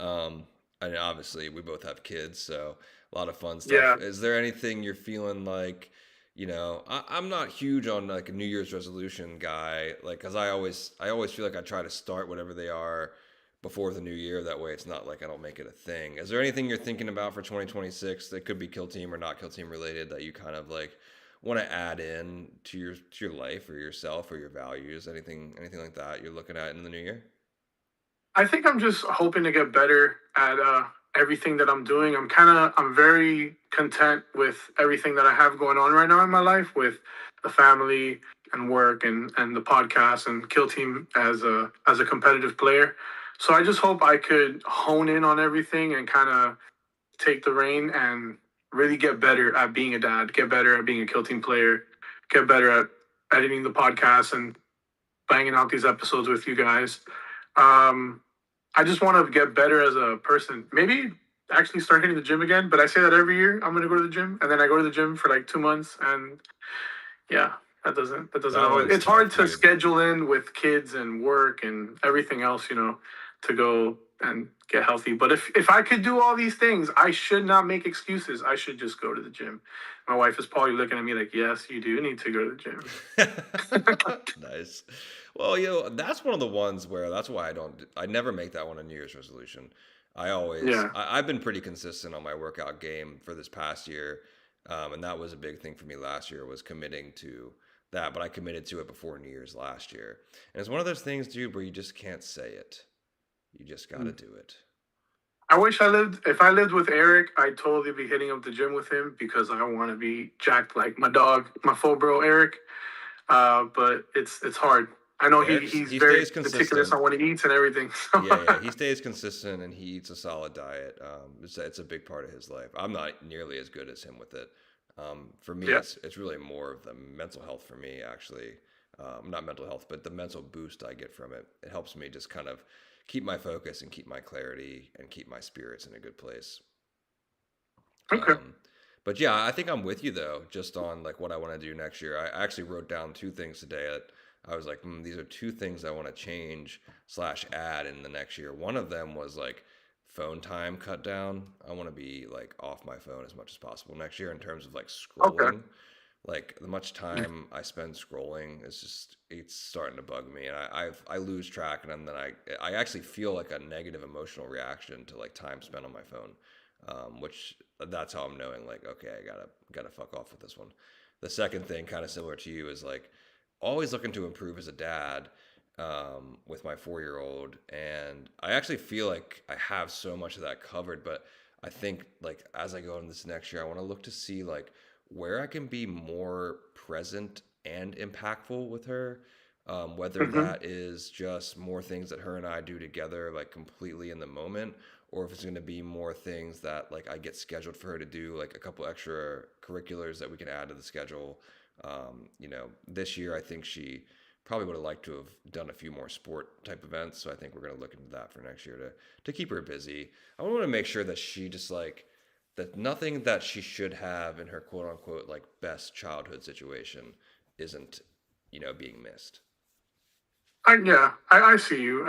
obviously we both have kids, so a lot of fun stuff. yeah. Is there anything you're feeling like, I'm not huge on like a New Year's resolution guy, like, cause I always feel like I try to start whatever they are before the new year. That way it's not like I don't make it a thing. Is there anything you're thinking about for 2026 that could be Kill Team or not Kill Team related that you kind of like want to add in to your life or yourself or your values? Anything like that you're looking at in the new year? I think I'm just hoping to get better at everything that I'm doing. I'm very content with everything that I have going on right now in my life with the family and work and the podcast and Kill Team as a competitive player. So I just hope I could hone in on everything and kind of take the reign and really get better at being a dad, get better at being a Kill Team player, get better at editing the podcast and banging out these episodes with you guys. Um, I just want to get better as a person. Maybe actually start hitting the gym again. But I say that every year I'm going to go to the gym, and then I go to the gym for like 2 months, and yeah, that doesn't That always. one's It's hard tough, to dude. schedule in with kids and work and everything else, to go and get healthy. But if I could do all these things, I should not make excuses. I should just go to the gym. My wife is probably looking at me like, yes, you do need to go to the gym. Nice. Well, that's one of the ones where that's why I never make that one a New Year's resolution. Yeah. I've been pretty consistent on my workout game for this past year. And that was a big thing for me last year was committing to that, but I committed to it before New Year's last year. And it's one of those things, dude, where you just can't say it. You just got to do it. I wish if I lived with Eric, I'd totally be hitting up the gym with him because I want to be jacked like my dog, my full bro Eric. But it's hard. I know he's He very stays meticulous consistent. on what he eats and everything. So Yeah, he stays consistent and he eats a solid diet. It's a big part of his life. I'm not nearly as good as him with it. For me, yeah. it's really more of the mental health for me, actually. Not mental health, but the mental boost I get from it. It helps me just kind of keep my focus and keep my clarity and keep my spirits in a good place. Okay. Um, but yeah, I think I'm with you though, just on like what I want to do next year. I actually wrote down two things today that I was like, these are two things I want to change slash add in the next year. One of them was like phone time cut down. I want to be like off my phone as much as possible next year in terms of like Okay. scrolling. Like the much time I spend scrolling is just it's starting to bug me, and I lose track, and then I actually feel like a negative emotional reaction to like time spent on my phone, which that's how I'm knowing like okay I gotta fuck off with this one. The second thing, kind of similar to you, is like always looking to improve as a dad with my 4 year old, and I actually feel like I have so much of that covered, but I think like as I go into this next year, I want to look to see like where I can be more present and impactful with her. Whether hmm that is just more things that her and I do together, like completely in the moment, or if it's going to be more things that like I get scheduled for her to do, like a couple extra curriculars that we can add to the schedule. This year I think she probably would have liked to have done a few more sport type events, so I think we're going to look into that for next year to keep her busy. I want to make sure that she just like that nothing that she should have in her quote unquote like best childhood situation isn't being missed. I see you.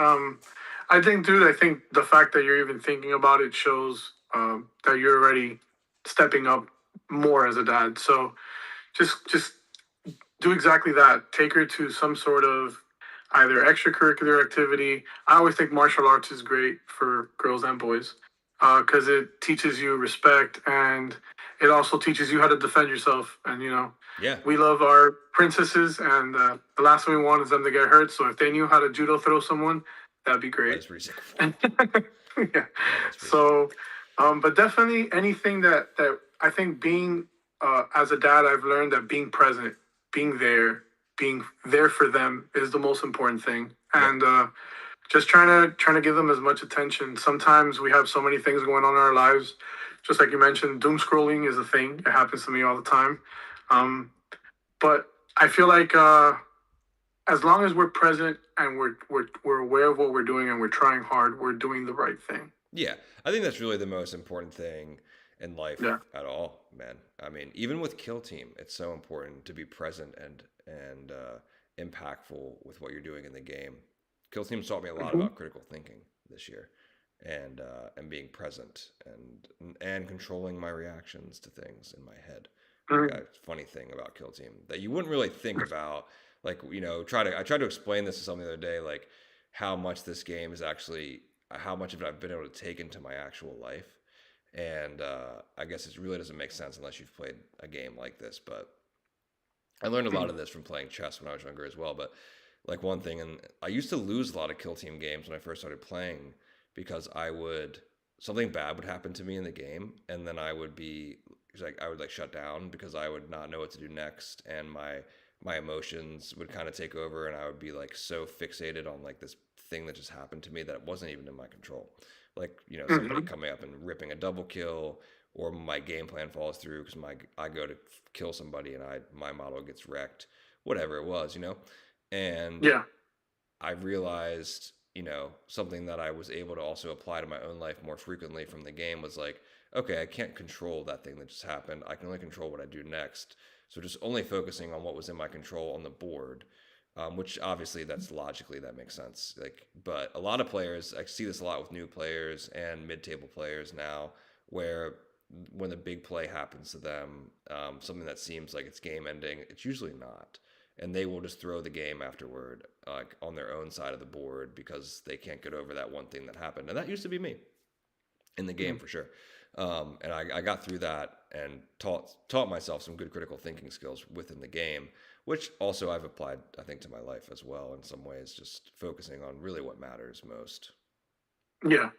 I think, dude. I think the fact that you're even thinking about it shows that you're already stepping up more as a dad. So just do exactly that. Take her to some sort of either extracurricular activity. I always think martial arts is great for girls and boys because it teaches you respect and it also teaches you how to defend yourself. And Yeah, we love our princesses, and the last thing we want is them to get hurt. So if they knew how to judo throw someone, that'd be that great. is pretty sick. Yeah. Yeah, that's pretty sick. So, but definitely anything that I think being as a dad, I've learned that being present, being there for them is the most important thing, Yeah, and just trying to give them as much attention. Sometimes we have so many things going on in our lives, just like you mentioned, doom scrolling is a thing. It happens to me all the time, um, but I feel like as long as we're present and we're aware of what we're doing and we're trying hard, we're doing the right thing. Yeah, I think that's really the most important thing in life Yeah. at all, man. I mean, even with Kill Team, it's so important to be present and impactful with what you're doing in the game. Kill Team taught me a lot Hmm. about critical thinking this year, and being present and controlling my reactions to things in my head. Like a funny thing about Kill Team that you wouldn't really think about. Like I tried to explain this to someone the other day, like how much this game is actually how much of it I've been able to take into my actual life. And I guess it really doesn't make sense unless you've played a game like this. But I learned a lot of this from playing chess when I was younger as well. But like one thing, and I used to lose a lot of kill team games when I first started playing because something bad would happen to me in the game, and then I would like shut down because I would not know what to do next, and my emotions would kind of take over, and I would be like so fixated on like this thing that just happened to me that it wasn't even in my control. Like somebody Hmm. coming up and ripping a double kill, or my game plan falls through because I go to kill somebody and my model gets wrecked, whatever it was, and Yeah. I realized, something that I was able to also apply to my own life more frequently from the game was like, okay, I can't control that thing that just happened. I can only control what I do next. So just only focusing on what was in my control on the board, which obviously that's logically that makes sense. Like, but a lot of players, I see this a lot with new players and mid-table players now, where when the big play happens to them, something that seems like it's game ending, it's usually not, and they will just throw the game afterward, on their own side of the board because they can't get over that one thing that happened. And that used to be me in the game for sure. And I got through that and taught myself some good critical thinking skills within the game, which also I've applied, I think, to my life as well in some ways, just focusing on really what matters most. Yeah.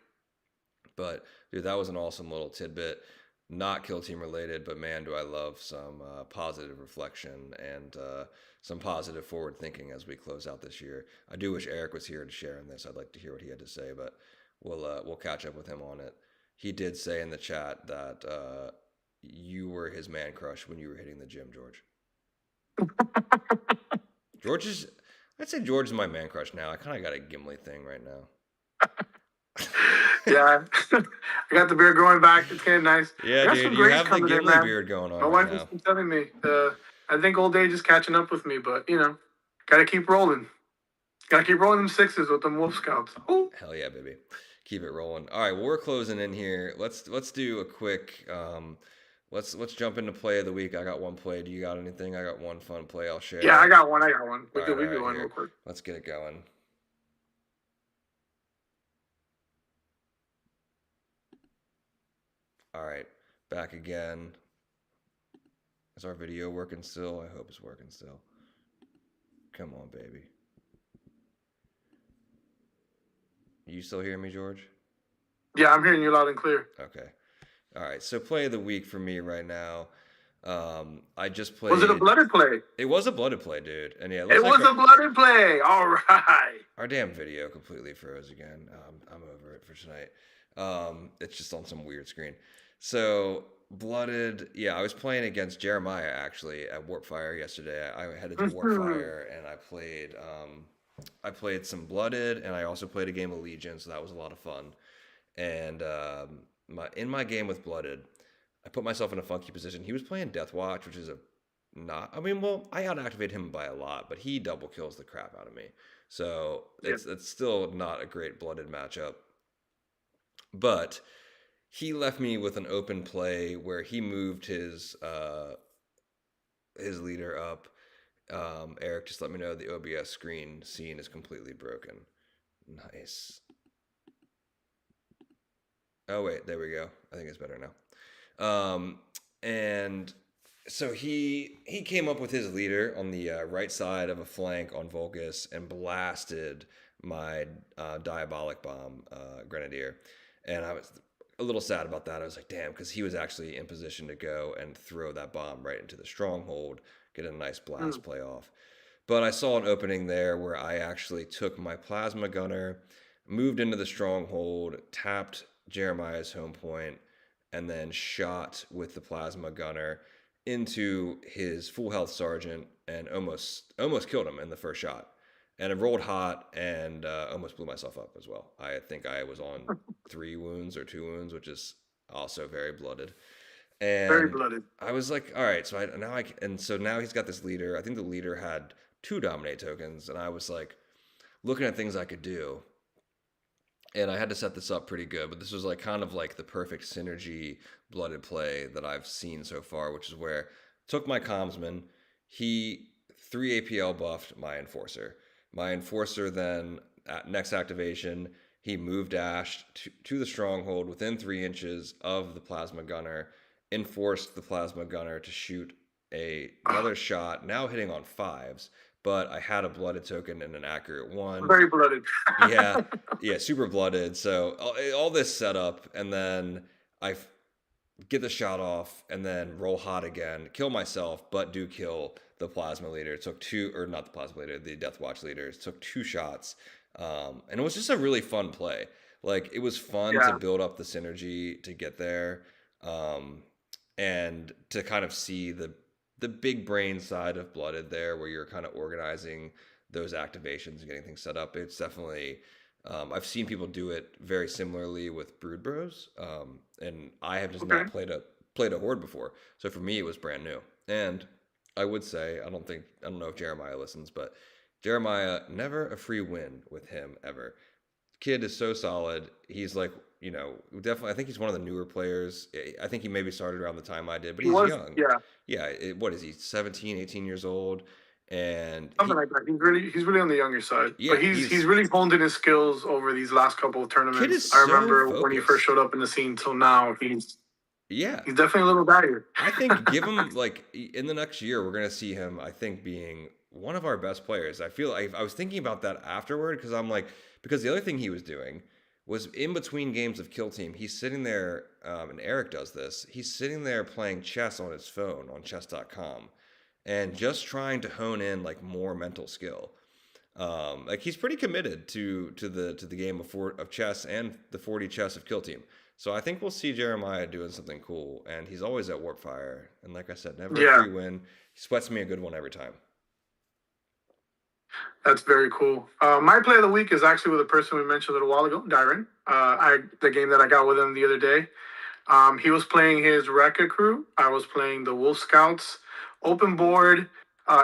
But dude, that was an awesome little tidbit. Not kill team related, but man, do I love some positive reflection and some positive forward thinking as we close out this year. I do wish Eric was here to share in this. I'd like to hear what he had to say, but we'll catch up with him on it. He did say in the chat that you were his man crush when you were hitting the gym, George. George is, I'd say George is my man crush now. I kind of got a Gimli thing right now. Yeah. I got the beard growing back. It's getting nice. Yeah, I got dude, some you grays have the coming in, Gimli man. beard going My on right wife has now. been telling me. I think old age is catching up with me, but gotta keep rolling. Gotta keep rolling them sixes with them Wolf Scouts. Oh. Hell yeah, baby. Keep it rolling. All right, well, we're closing in here. Let's do a quick let's jump into play of the week. I got one play. Do you got anything? I got one fun play I'll share. Yeah, I got one. We All do right, one here. real quick. Let's get it going. All right, back again. Is our video working still? I hope it's working still. Come on, baby. You still hear me, George? Yeah, I'm hearing you loud and clear. Okay. All right. So play of the week for me right now. I just played. Was it a blooded play? It was a blooded play, dude. And yeah, It was a blooded play. All right. Our damn video completely froze again. I'm over it for tonight. It's just on some weird screen. So blooded. Yeah, I was playing against Jeremiah actually at Warpfire yesterday. I headed to Warpfire and I played. I played some blooded, and I also played a game of Legion, so that was a lot of fun. And in my game with blooded, I put myself in a funky position. He was playing Death Watch, which is a not. I mean, well, I out-activate him by a lot, but he double kills the crap out of me. So it's still not a great blooded matchup. But he left me with an open play where he moved his leader up. Eric, just let me know the OBS screen scene is completely broken. Nice. Oh wait, there we go. I think it's better now. And so he came up with his leader on the right side of a flank on Vulgus and blasted my diabolic bomb grenadier, and I was a little sad about that. I was like, damn, because he was actually in position to go and throw that bomb right into the stronghold, get a nice blast play off. But I saw an opening there where I actually took my plasma gunner, moved into the stronghold, tapped Jeremiah's home point, and then shot with the plasma gunner into his full health sergeant and almost killed him in the first shot. and it rolled hot and almost blew myself up as well. I think I was on 3 wounds or 2 wounds, which is also very blooded. Very And blooded. I was like, all right, so now he's got this leader. I think the leader had 2 dominate tokens, and I was like looking at things I could do, and I had to set this up pretty good. But this was like kind of like the perfect synergy blooded play that I've seen so far, which is where took my commsman, he 3 APL buffed my enforcer. My enforcer then at next activation he move dashed to the stronghold within 3 inches of the plasma gunner, enforced the plasma gunner to shoot another shot, now hitting on 5s, but I had a blooded token and an accurate one. Very blooded. Yeah, yeah, super blooded. So all this setup, and then I get the shot off, and then roll hot again, kill myself, but do kill the plasma leader. It took two, or not the plasma leader, the Death Watch leader. It took 2 shots, and it was just a really fun play. Like it was fun to Yeah. build up the synergy to get there, um, and to kind of see the big brain side of blooded there, where you're kind of organizing those activations and getting things set up. It's definitely I've seen people do it very similarly with Brood Bros, and I have just Okay. not played a horde before. So for me, it was brand new. And I would say I don't know if Jeremiah listens, but Jeremiah never a free win with him ever. Kid is so solid. He's like, definitely. I think he's one of the newer players. I think he maybe started around the time I did, but He he's was, young. yeah, Yeah, what is he? 17, 18 years old, and something like that. He's really on the younger side, yeah, but he's really honed in his skills over these last couple of kid tournaments. is I so remember when he first focused. showed up in the scene till now. Yeah, He's definitely a little bagger. I think give him like in the next year, we're gonna see him. I think being one of our best players. I feel like I was thinking about that afterward because I'm like because the other thing he was doing was in between games of Kill Team, he's sitting there, and Eric does this. He's sitting there playing chess on his phone on chess.com and just trying to hone in like more mental skill. Like he's pretty committed to the game of chess and the 40 chess of Kill Team. So I think we'll see Jeremiah doing something cool, and he's always at Warp Fire. And like I said, never a Yeah, free win. He sweats me a good one every time. that's very cool. My play of the week is actually with a person we mentioned a little while ago, Dyron. The game that I got with him the other day. He was playing his Rekka crew. I was playing the Wolf Scouts. Open board.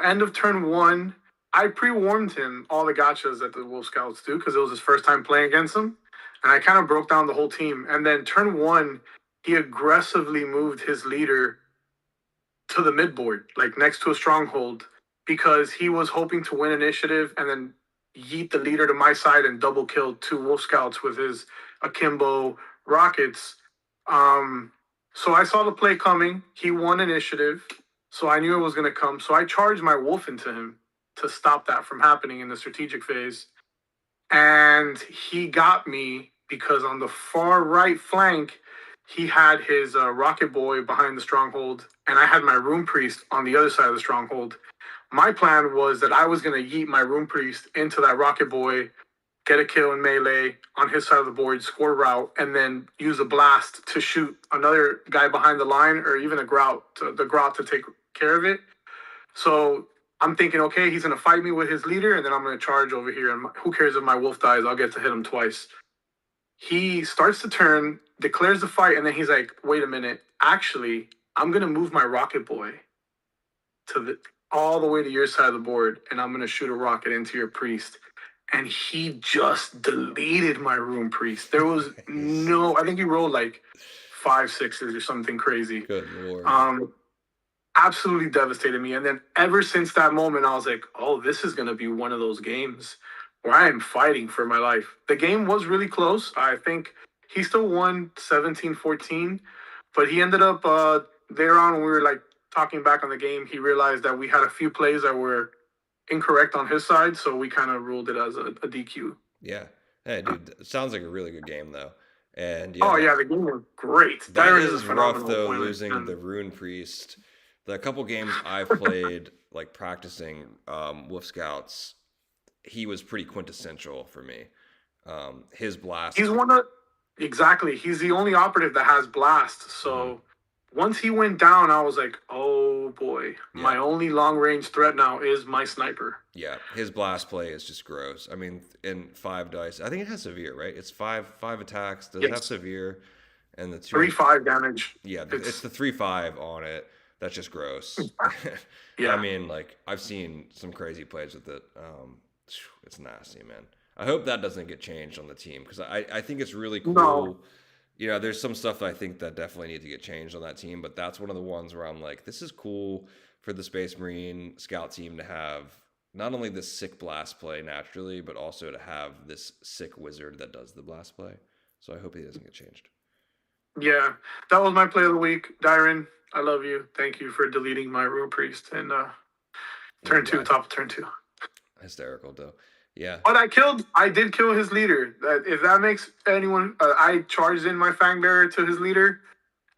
End of turn one. I pre-warned him all the gotchas that the Wolf Scouts do because it was his first time playing against them, and I kind of broke down the whole team. And then turn one, he aggressively moved his leader to the mid board, like next to a stronghold, because he was hoping to win initiative and then yeet the leader to my side and double kill 2 Wolf Scouts with his akimbo rockets. So I saw the play coming. He won initiative, so I knew it was going to come. So I charged my wolf into him to stop that from happening in the strategic phase. And he got me because on the far right flank, he had his rocket boy behind the stronghold, and I had my rune priest on the other side of the stronghold. My plan was that I was going to yeet my rune priest into that rocket boy, get a kill in melee on his side of the board, score route, and then use a blast to shoot another guy behind the line or even the grout to take care of it. So I'm thinking, okay, he's going to fight me with his leader, and then I'm going to charge over here. And who cares if my wolf dies? I'll get to hit him twice. He starts the turn, declares the fight, and then he's like, wait a minute. Actually, I'm going to move my rocket boy all the way to your side of the board, and I'm going to shoot a rocket into your priest. And he just deleted my rune priest. There was Nice. I think he rolled like 5 6s or something crazy. Good lord. Absolutely devastated me. And then ever since that moment, I was like, oh, this is going to be one of those games where I am fighting for my life. The game was really close. I think he still won 17-14, but he ended up there on when we were like talking back on the game, he realized that we had a few plays that were incorrect on his side, so we kind of ruled it as a DQ. Yeah. Hey, dude, it sounds like a really good game though. And yeah, Oh yeah, the game was great. that Darren is a is rough phenomenal though, opponent. losing the Rune Priest. The couple games I've played, like practicing Wolf Scouts, he was pretty quintessential for me. His blast. He's the only operative that has blast. So once he went down, I was like, oh boy, my only long range threat now is my sniper. Yeah, his blast play is just gross. I mean, in 5 dice, I think it has severe, right? It's five attacks. Does it have severe? And the 3/5 damage. Yeah, it's the 3/5 on it. That's just gross. Yeah. I mean, like I've seen some crazy plays with it. It's nasty, man. I hope that doesn't get changed on the team because I think it's really cool. No. You know, there's some stuff that I think that definitely need to get changed on that team, but that's one of the ones where I'm like, this is cool for the Space Marine scout team to have not only this sick blast play naturally, but also to have this sick wizard that does the blast play. So I hope he doesn't get changed. Yeah, that was my play of the week. Dyron, I love you. Thank you for deleting my Ruin Priest and turn 2, top of turn 2. Hysterical, though. Yeah. But I did kill his leader. If that makes anyone, I charged in my Fang Bearer to his leader,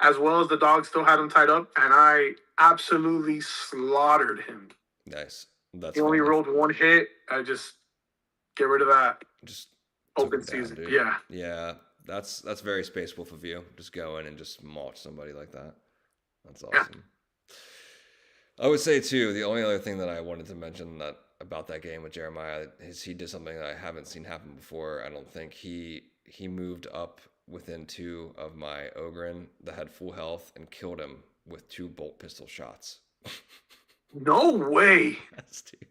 as well as the dog still had him tied up, and I absolutely slaughtered him. Nice. That's he only rolled 1 hit. I just get rid of that. Just open season. Dude. Yeah. Yeah. That's very Space Wolf of you. Just go in and just mulch somebody like that. That's awesome. Yeah. I would say too, the only other thing that I wanted to mention about that game with Jeremiah is he did something that I haven't seen happen before. I don't think he moved up within 2 of my Ogren that had full health and killed him with 2 bolt pistol shots. No way. Yes, dude.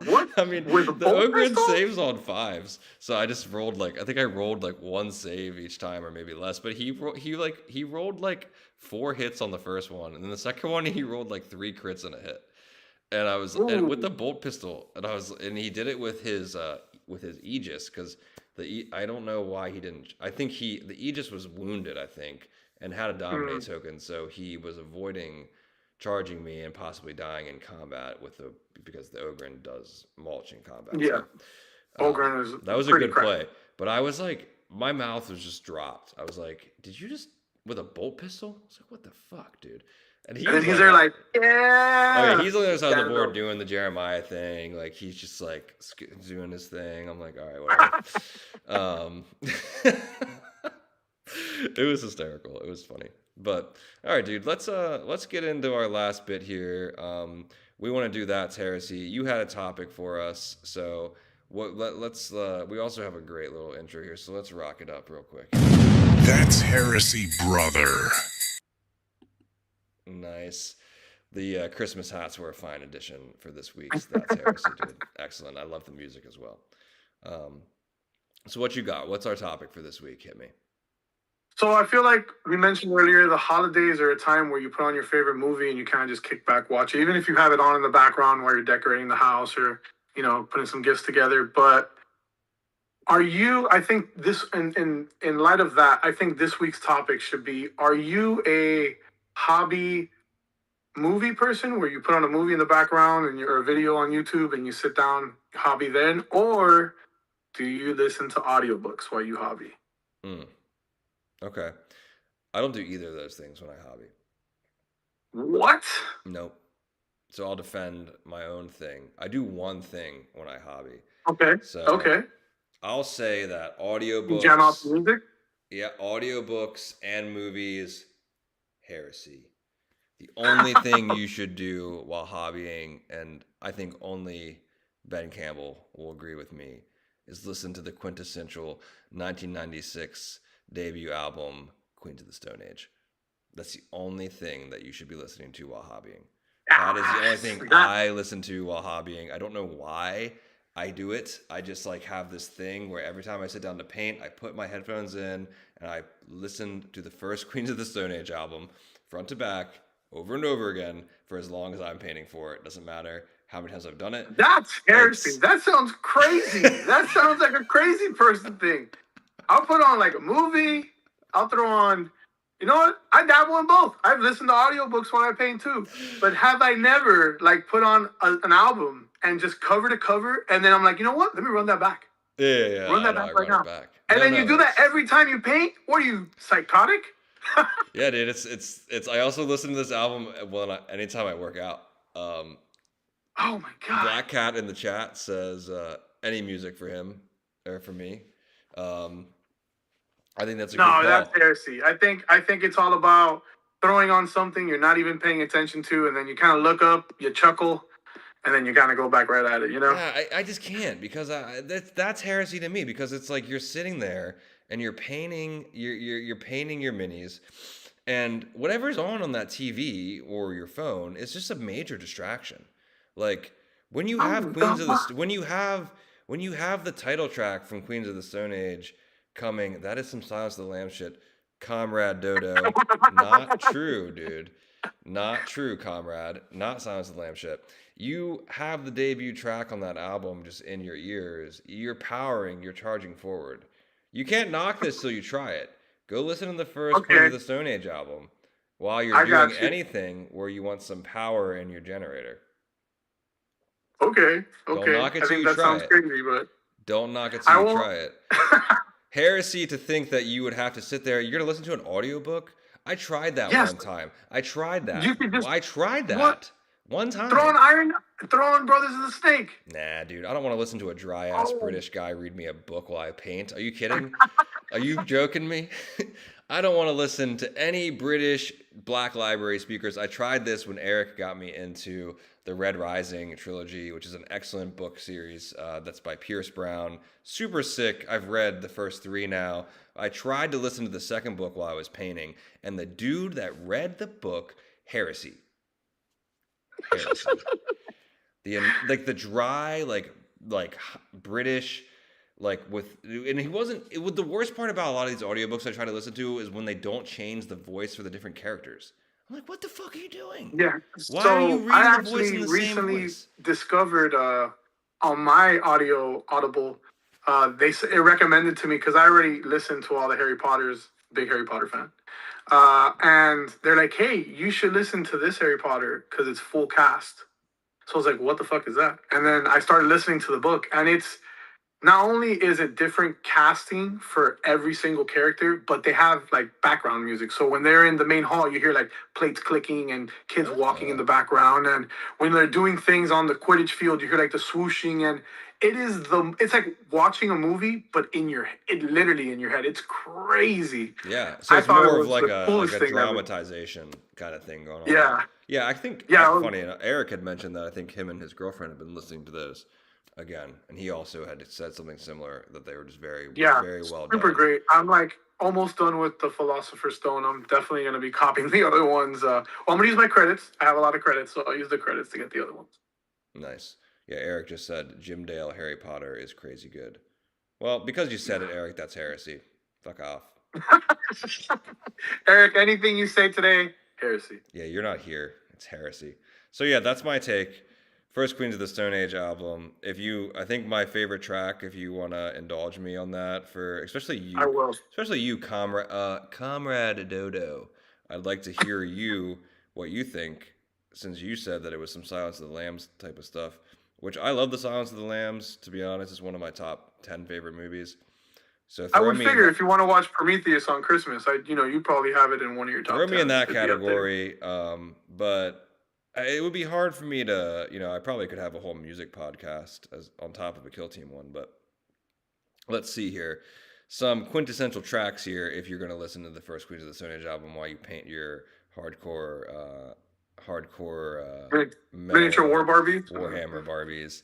What? I mean, the Ogren saves on 5s, so I just rolled I think I rolled 1 save each time, or maybe less. But he rolled 4 hits on the first one, and then the second one he rolled 3 crits and a hit. And I was and with the bolt pistol, and he did it with his Aegis because I don't know why he didn't. I think the Aegis was wounded, I think, and had a dominate token, so he was avoiding charging me and possibly dying in combat because the Ogren does mulch in combat. Yeah, so, Ogren is that was a good play, but I was my mouth was just dropped. I was like, "Did you just with a bolt pistol?" I was like, "What the fuck, dude?" And he's there yeah. Oh yeah, he's on the other side of the board doing the Jeremiah thing. He's just doing his thing. I'm like, all right, whatever. It was hysterical. It was funny. But all right, dude, let's get into our last bit here. We want to do That's Heresy. You had a topic for us, so let's we also have a great little intro here, so let's rock it up real quick. That's Heresy Brother. Nice. The Christmas hats were a fine addition for this week's That's Heresy, dude. Excellent. I love the music as well. So what you got? What's our topic for this week? Hit me. So I feel like we mentioned earlier, the holidays are a time where you put on your favorite movie and you kind of just kick back, watch it, even if you have it on in the background while you're decorating the house or, putting some gifts together. But I think this, in light of that, I think this week's topic should be, are you a hobby movie person where you put on a movie in the background and you're a video on YouTube and you sit down, hobby then, or do you listen to audiobooks while you hobby? Okay. I don't do either of those things when I hobby. What? Nope. So I'll defend my own thing. I do one thing when I hobby. Okay. So I'll say that audiobooks. Jam out music? Yeah, audiobooks and movies, heresy. The only thing you should do while hobbying, and I think only Ben Campbell will agree with me, is listen to the quintessential 1996 debut album, Queens of the Stone Age. That's the only thing that you should be listening to while hobbying. That is the only thing I listen to while hobbying. I don't know why I do it. I just have this thing where every time I sit down to paint, I put my headphones in and I listen to the first Queens of the Stone Age album, front to back, over and over again for as long as I'm painting for it. Doesn't matter how many times I've done it. That's heresy. That sounds crazy. That sounds like a crazy person thing. I'll put on a movie. I'll throw on, you know what? I dabble in both. I've listened to audiobooks when I paint too. But have I never put on an album and just cover to cover, and then I'm like, you know what? Let me run that back. Yeah. Run that back right now. And then you do that every time you paint? What are you, psychotic? Yeah, dude. It's. I also listen to this album anytime I work out. Oh my god. Black Cat in the chat says any music for him or for me. I think that's a good call. No, that's heresy. I think it's all about throwing on something you're not even paying attention to, and then you kind of look up, you chuckle, and then you kind of go back right at it, you know? Yeah, I just can't because that's heresy to me because it's like you're sitting there and you're painting you're painting your minis, and whatever's on that TV or your phone is just a major distraction. Like when you have when you have the title track from Queens of the Stone Age coming, that is some Silence of the Lambs shit. Comrade Dodo, not true, dude. Not true, comrade. Not Silence of the Lambs shit. You have the debut track on that album just in your ears. You're powering, you're charging forward. You can't knock this till you try it. Go listen to the first Queens of the Stone Age album while you're doing anything where you want some power in your generator. Okay. Don't knock it till you try it. Crazy, but don't knock it till you try it. Heresy to think that you would have to sit there. You're going to listen to an audiobook? I tried that one time. I tried that. I tried that one time. Throw on Brothers of the Snake. Nah, dude. I don't want to listen to a dry-ass British guy read me a book while I paint. Are you kidding? Are you joking me? I don't want to listen to any British Black Library speakers. I tried this when Eric got me into the Red Rising trilogy, which is an excellent book series that's by Pierce Brown. Super sick. I've read the first 3 now. I tried to listen to the second book while I was painting, and the dude that read the book, Heresy. The dry, like British, and he wasn't. The worst part about a lot of these audiobooks I try to listen to is when they don't change the voice for the different characters. I'm like, what the fuck are you doing? Yeah. Why are you reading the voice in the same voice? Discovered on my Audible, it recommended to me because I already listened to all the Harry Potters. Big Harry Potter fan. And they're like, hey, you should listen to this Harry Potter because it's full cast. So I was like, what the fuck is that? And then I started listening to the book, and it's not only is it different casting for every single character, but they have like background music. So when they're in the main hall, you hear like plates clicking and kids walking in the background. And when they're doing things on the Quidditch field, you hear like the swooshing. And it's like watching a movie, but literally in your head. It's crazy. Yeah. So it's more of like a dramatization kind of thing going on. Yeah. Yeah, I think it's funny. Eric had mentioned that I think him and his girlfriend have been listening to those again, and he also had said something similar, that they were just very well done. Super great. I'm like almost done with the Philosopher's Stone. I'm definitely going to be copying the other ones. I'm going to use my credits. I have a lot of credits, so I'll use the credits to get the other ones. Nice. Yeah, Eric just said Jim Dale Harry Potter is crazy good. Well, because you said it, Eric, that's heresy. Fuck off. Eric, anything you say today, heresy. Yeah, you're not here. It's heresy. So yeah, that's my take. First Queens of the Stone Age album. I think my favorite track, if you want to indulge me on that, especially you, I will. Especially you, Comrade Dodo. I'd like to hear what you think, since you said that it was some Silence of the Lambs type of stuff, which I love. The Silence of the Lambs, to be honest, is one of my top 10 favorite movies. So I would figure if you want to watch Prometheus on Christmas, you probably have it in one of your top 10. Throw me in that category, but it would be hard for me to, I probably could have a whole music podcast as on top of a Kill Team one, but let's see here. Some quintessential tracks here if you're going to listen to the first Queens of the Stone Age album while you paint your hardcore miniature war Barbies. Warhammer Barbies.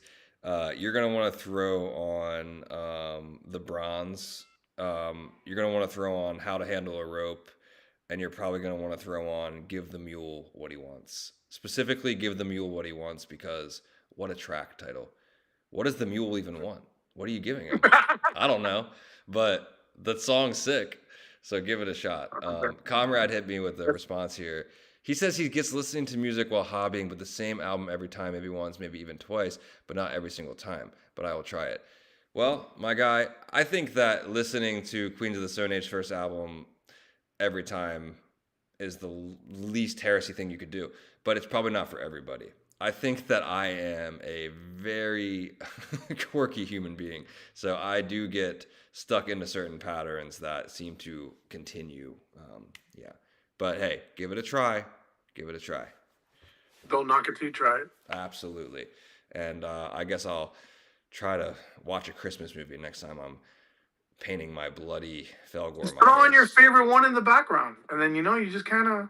You're going to want to throw on the Bronze. You're going to want to throw on How to Handle a Rope, and you're probably going to want to throw on Give the Mule What He Wants. Specifically, Give the Mule What He Wants, because what a track title. What does the mule even want? What are you giving him? I don't know, but that song's sick, so give it a shot. Comrade hit me with a response here. He says he gets listening to music while hobbying, but the same album every time, maybe once, maybe even twice, but not every single time. But I will try it. Well, my guy, I think that listening to Queens of the Stone Age first album every time is the least heresy thing you could do, but it's probably not for everybody. I think that I am a very quirky human being, so I do get stuck into certain patterns that seem to continue. But hey, give it a try. Give it a try. Don't knock it till you try it. Absolutely. And I guess I'll try to watch a Christmas movie next time I'm painting my bloody Felgor. Just throw on your favorite one in the background, and then you just kind of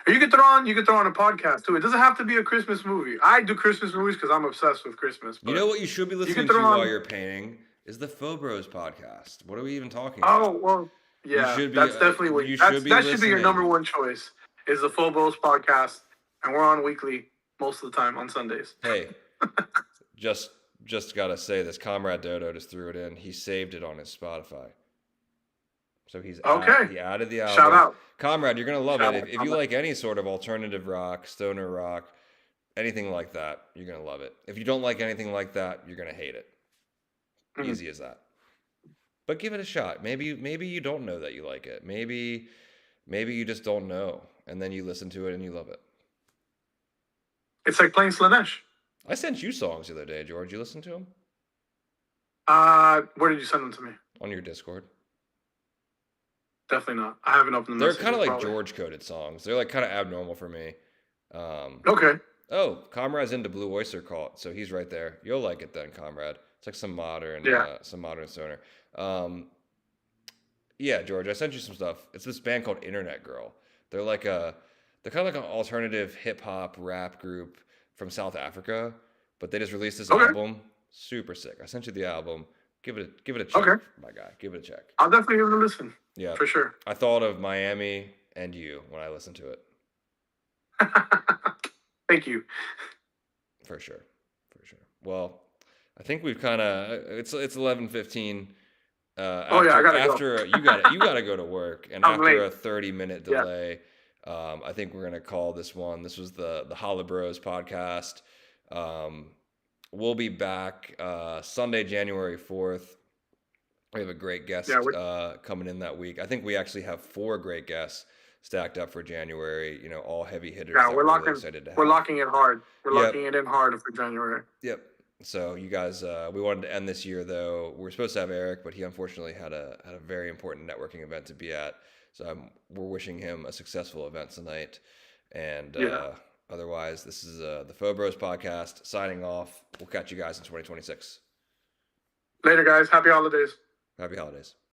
Or you could throw on a podcast too. It doesn't have to be a Christmas movie. I do Christmas movies because I'm obsessed with Christmas. You know what you should be listening to while you're painting is the PhoBros podcast. What are we even talking about? Oh well, yeah, that's definitely what that should be your number one choice. Is the PhoBros Podcast, and we're on weekly most of the time on Sundays. Hey, just gotta say this. Comrade Dodo just threw it in. He saved it on his Spotify. So he added the album. Shout out. Comrade, you're going to love it. If you like any sort of alternative rock, stoner rock, anything like that, you're going to love it. If you don't like anything like that, you're going to hate it. Mm-hmm. Easy as that. But give it a shot. Maybe you don't know that you like it. Maybe you just don't know. And then you listen to it and you love it. It's like playing Slanesh. I sent you songs the other day, George. You listen to them? Where did you send them to me? On your Discord. Definitely not. I haven't opened them. They're kind of like George coded songs. They're like kind of abnormal for me. Okay. Oh, Comrade's into Blue Oyster Cult, so he's right there. You'll like it then, Comrade. It's like some modern stoner. Yeah, George, I sent you some stuff. It's this band called Internet Girl. They're kind of like an alternative hip hop rap group from South Africa, but they just released this album. Super sick. I sent you the album. Give it a check, my guy. Give it a check. I'll definitely give it a listen. Yeah, for sure. I thought of Miami and you when I listened to it. Thank you. For sure. Well, I think we've kind of it's 11:15. I gotta go. you gotta go to work, and after a 30-minute delay, I think we're gonna call this one. This was the Holi-Bros podcast. We'll be back Sunday, January 4th. We have a great guest coming in that week. I think we actually have 4 great guests stacked up for January. You know, all heavy hitters. Yeah, we're locking it hard. We're locking it in hard for January. Yep. So you guys, we wanted to end this year though. We were supposed to have Eric, but he unfortunately had a very important networking event to be at. So we're wishing him a successful event tonight. And otherwise, this is the PhoBros Podcast signing off. We'll catch you guys in 2026. Later, guys. Happy holidays. Happy holidays.